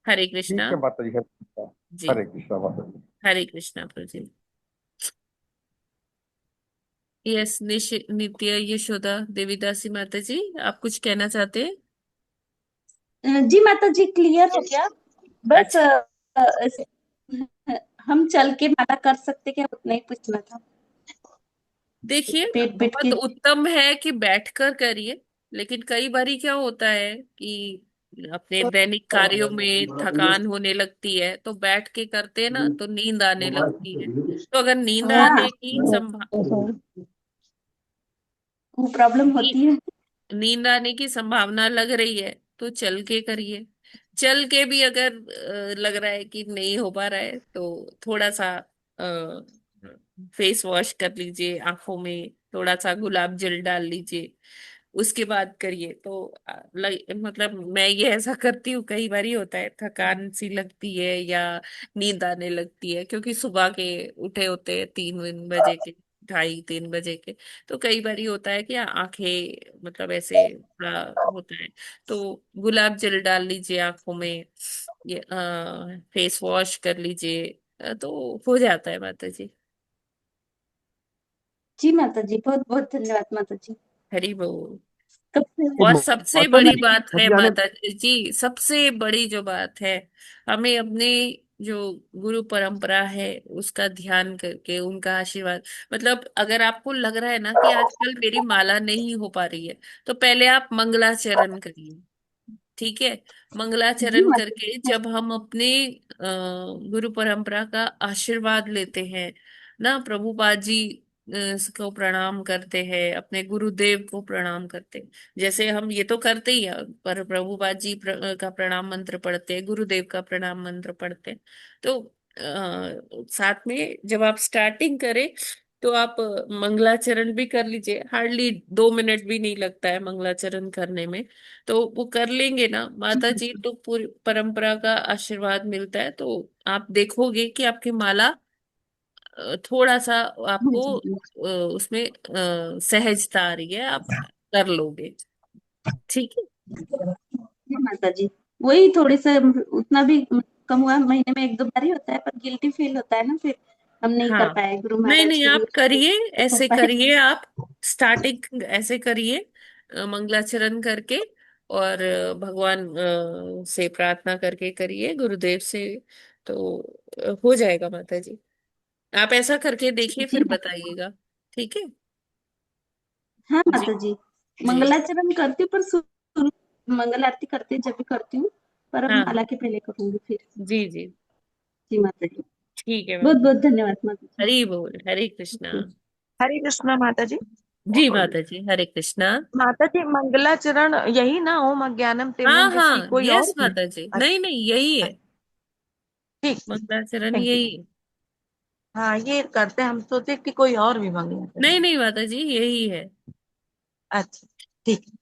हरे कृष्णा। ठीक है माता जी, हरे कृष्णा। जी हरे कृष्णा माता जी। हरे कृष्णा प्रभु जी। यस नित्य यशोदा देवीदासी माता जी, आप कुछ कहना चाहते हैं? जी माता जी क्लियर हो गया। बस अच्छा हम चल के माला कर सकते क्या, उतना ही पूछना था। देखिए पेट पेट बहुत के। उत्तम है कि बैठकर करिए, लेकिन कई बारी क्या होता है कि अपने दैनिक कार्यों में थकान होने लगती है, तो बैठ के करते हैं ना तो नींद आने लगती है। तो अगर नींद हाँ आने की वो प्रॉब्लम होती है। नींद आने की संभावना लग रही है तो चल के करिए। चल के भी अगर लग रहा है कि नहीं हो पा रहा है तो थोड़ा सा फेस वॉश कर लीजिए, आंखों में थोड़ा सा गुलाब जल डाल लीजिए, उसके बाद करिए। तो मतलब मैं ये ऐसा करती हूँ, कई बार होता है थकान सी लगती है या नींद आने लगती है, क्योंकि सुबह के उठे होते हैं 3 बजे के, 2:30-3 बजे के। तो कई बार होता है कि आंखें मतलब ऐसे थोड़ा होता है, तो गुलाब जल डाल लीजिए आंखों में, ये फेस वॉश कर लीजिए, तो हो जाता है माता जी। जी माता जी बहुत बहुत धन्यवाद माता जी। हरी बोल। कब से और सबसे माता बड़ी जी बात है हरियाणा। माता जी, सबसे बड़ी जो बात है, हमें अपने जो गुरु परंपरा है उसका ध्यान करके उनका आशीर्वाद, मतलब अगर आपको लग रहा है ना कि आजकल मेरी माला नहीं हो पा रही है, तो पहले आप मंगलाचरण करिए। ठीक है, जी मंगलाचरण माता करके जब हम अपने गुरु परंपरा का आशीर्वाद लेते हैं ना, प्रभुपाद जी को प्रणाम करते हैं, अपने गुरुदेव को प्रणाम करते हैं, जैसे हम ये तो करते ही हैं, पर प्रभुपाद जी का प्रणाम मंत्र पढ़ते हैं, गुरुदेव का प्रणाम मंत्र पढ़ते हैं। तो साथ में जब आप स्टार्टिंग करें तो आप मंगलाचरण भी कर लीजिए, हार्डली 2 मिनट भी नहीं लगता है मंगलाचरण करने में। तो वो कर लेंगे ना माता जी, तो पूरी परंपरा का आशीर्वाद मिलता है, तो आप देखोगे कि आपकी माला थोड़ा सा आपको जी। उसमें सहजता आ रही है, आप कर लोगे। ठीक है। जी माता जी वही थोड़ी सा, उतना भी कम हुआ, महीने में 1-2 बार ही होता है, पर गिल्टी फील होता है ना, फिर हम नहीं कर हाँ पाए गुरु नहीं महाराज नहीं के लिए आप करिए, कर ऐसे पाए। करिए आप, स्टार्टिंग ऐसे करिए, मंगलाचरण करके, और भगवान से प्रार्थना करके करिए, गुरुदेव से, तो हो जाएगा माता जी। आप ऐसा करके देखिए जी फिर बताइएगा। ठीक है। हाँ जी माता जी जी। मंगलाचरण करती हूँ, पर मंगल आरती करती हूँ जब भी करती हूँ, पर अब हाँ माला के पहले करूंगी फिर। जी जी। जी माता जी ठीक है बहुत माता बहुत जी। धन्यवाद माता जी। हरी बोल, हरे कृष्णा। जी हरे कृष्णा माता जी। जी माता जी, हरे कृष्णा। माता जी मंगलाचरण यही ना, ओम अज्ञानम हाँ तिमिरम की हाँ कोई और यस है? माता जी, नहीं अच्छा नहीं यही है, ठीक। मंगलाचरण थैंक यू। यही है। हाँ ये करते हैं, हम सोचे कि कोई और भी मंगला करें। नहीं नहीं माता जी, यही है। अच्छा ठीक है,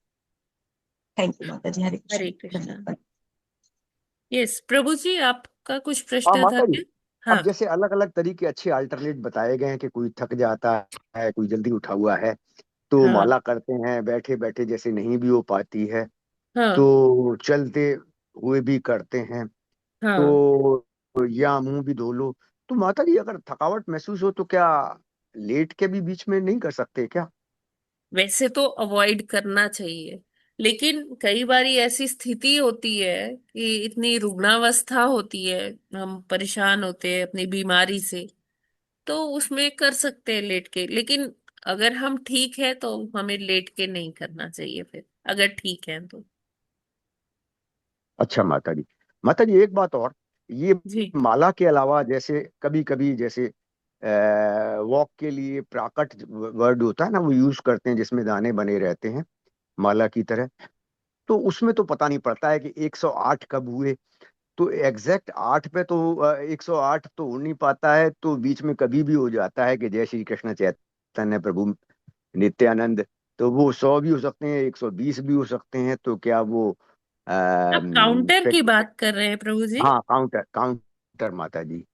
थैंक यू माता जी, हरे हरे कृष्ण, कृष्णा। धन्यवाद। यस प्रभु जी, आपका कुछ हाँ प्रश्न था माता जी, क्या? हाँ अब जैसे अलग अलग तरीके अच्छे अल्टरनेट बताए गए हैं कि कोई थक जाता है, कोई जल्दी उठा हुआ है तो हाँ माला करते हैं, बैठे बैठे जैसे नहीं भी हो पाती है हाँ तो चलते हुए भी करते हैं, हाँ। तो या मुंह भी धो लो। तो माता जी अगर थकावट महसूस हो तो क्या लेट के भी बीच में नहीं कर सकते क्या? वैसे तो अवॉइड करना चाहिए, लेकिन कई बारी ऐसी स्थिति होती है कि इतनी रुग्णावस्था होती है, हम परेशान होते हैं अपनी बीमारी से, तो उसमें कर सकते हैं लेट के। लेकिन अगर हम ठीक है तो हमें लेट के नहीं करना चाहिए फिर, अगर ठीक है तो। अच्छा माता जी एक बात और, ये जी माला के अलावा जैसे कभी कभी जैसे वॉक के लिए प्राकट वर्ड होता है ना, वो यूज करते हैं जिसमें दाने बने रहते हैं माला की तरह, तो उसमें तो पता नहीं पड़ता है कि 108 कब हुए। तो एग्जैक्ट 8 पे तो 108 तो हो नहीं पाता है, तो बीच में कभी भी हो जाता है कि जय श्री कृष्ण चैतन्य प्रभु नित्यानंद, तो वो 100 भी हो सकते हैं, 120 भी हो सकते हैं, तो क्या वो आप काउंटर की प्रैक्टिस? बात कर रहे हैं प्रभु जी? हाँ काउंटर काउंटर माता जी,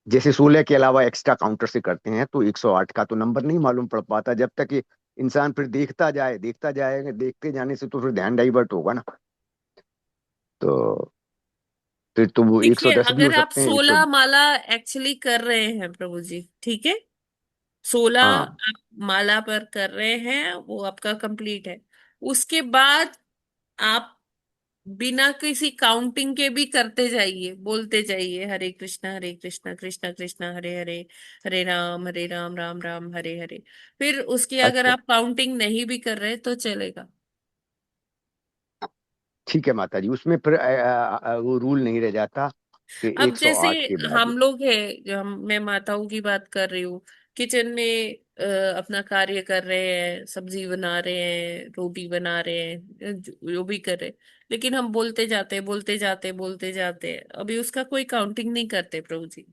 जैसे 16 के अलावा एक्स्ट्रा काउंटर से करते हैं तो 108 का तो नंबर नहीं मालूम पड़ पाता, जब तक कि इंसान फिर देखता जाएगा, देखते जाने से तो फिर ध्यान डाइवर्ट होगा ना, तो फिर तो वो देखिए, 110 भी हो अगर आप सकते हैं 100। 16 माला एक्चुअली कर रहे हैं प्रभु जी, ठीक है, 16 हाँ आप माला पर कर रहे हैं, वो आपका कंप्लीट है। उसके बाद आप बिना किसी काउंटिंग के भी करते जाइए, बोलते जाइए हरे कृष्णा कृष्णा कृष्णा हरे हरे, हरे राम राम राम हरे हरे। फिर उसकी अगर अच्छा आप काउंटिंग नहीं भी कर रहे तो चलेगा। ठीक है माता जी, उसमें फिर वो रूल नहीं रह जाता कि अब जैसे 108 के बाद। हम लोग हैं, जो हम, मैं माताओं की बात कर रही हूँ, किचन में अपना कार्य कर रहे हैं, सब्जी बना रहे हैं, रोटी बना रहे हैं, जो भी कर रहे हैं, लेकिन हम बोलते जाते बोलते जाते हैं, अभी उसका कोई काउंटिंग नहीं करते प्रभु जी।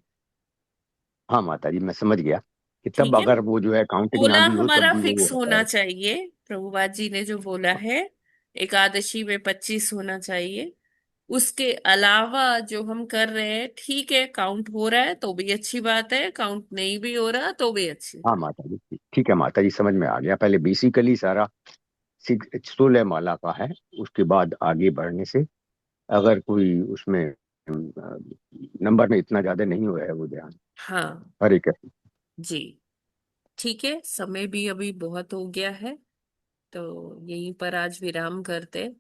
हाँ माता जी मैं समझ गया कि तब ठीक है, अगर वो जो है काउंटिंग ना 16 भी हो तब हमारा भी वो फिक्स होता होना है। चाहिए, प्रभुपाद जी ने जो बोला है, एकादशी में 25 होना चाहिए। उसके अलावा जो हम कर रहे हैं, ठीक है, काउंट हो रहा है तो भी अच्छी बात है, काउंट नहीं भी हो रहा तो भी अच्छी हाँ बात। माता जी ठीक है माता जी, समझ में आ गया। पहले बेसिकली सारा 16 माला का है, उसके बाद आगे बढ़ने से अगर कोई उसमें नंबर में इतना ज्यादा नहीं हुआ है वो ध्यान। हाँ हरे कृष्ण। जी, ठीक है, समय भी अभी बहुत हो गया है, तो यहीं पर आज विराम करते।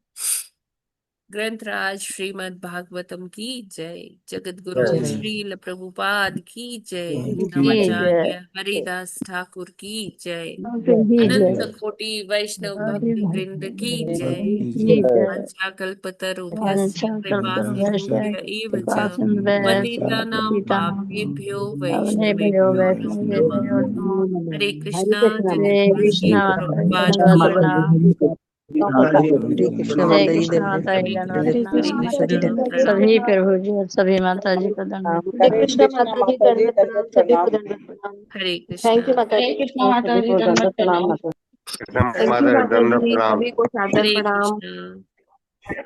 ग्रंथराज श्रीमद् भागवतम की जय, जगत गुरु जय श्रील प्रभुपाद की जय, की जय जय। नवाचार्य हरिदास ठाकुर की जय, की अनंत जय। कोटि वैष्णव भक्त वृंद की जय। की जय। वंशाकल्पतरुभ्यश्च वाञ्छा कृपा कल्पतरुभ्यश्च सिन्धुभ्य एव च कृपासिन्धुभ्यश्च पतितानां पतितानां पापेभ्यो पावनेभ्यो वैष्णवेभ्यो नमो नमः। वैष्णवेभ्यो नमो हरे हरे कृष्णा, कृष्णा जय हरे माता जय जी, श्री कृष्णा हरे माता कृष्णा। जी प्रभुपाद दंडवत की। प्रणाम। हरे कृष्ण जय माता जी, कृष्णा दंडवत माता जी प्रणाम। दंडवत हरे हरे कृष्ण प्रणाम। माता जी, कृष्णा दंडवत प्रणाम। सभी प्रणाम। प्रभु जी और सभी माता जी को दंडवत हरे प्रणाम। कृष्णा माता जी दंडवत प्रणाम, सभी को दंडवत प्रणाम। हरे थैंक यू कृष्णा। माता हरे जी, कृष्णा माता सभी जी को दंडवत दंडवत प्रणाम प्रणाम। माता। कृष्ण थैंक यू माता माता दंड जी, प्रणाम। सभी को सादर हरे प्रणाम। कृष्णा।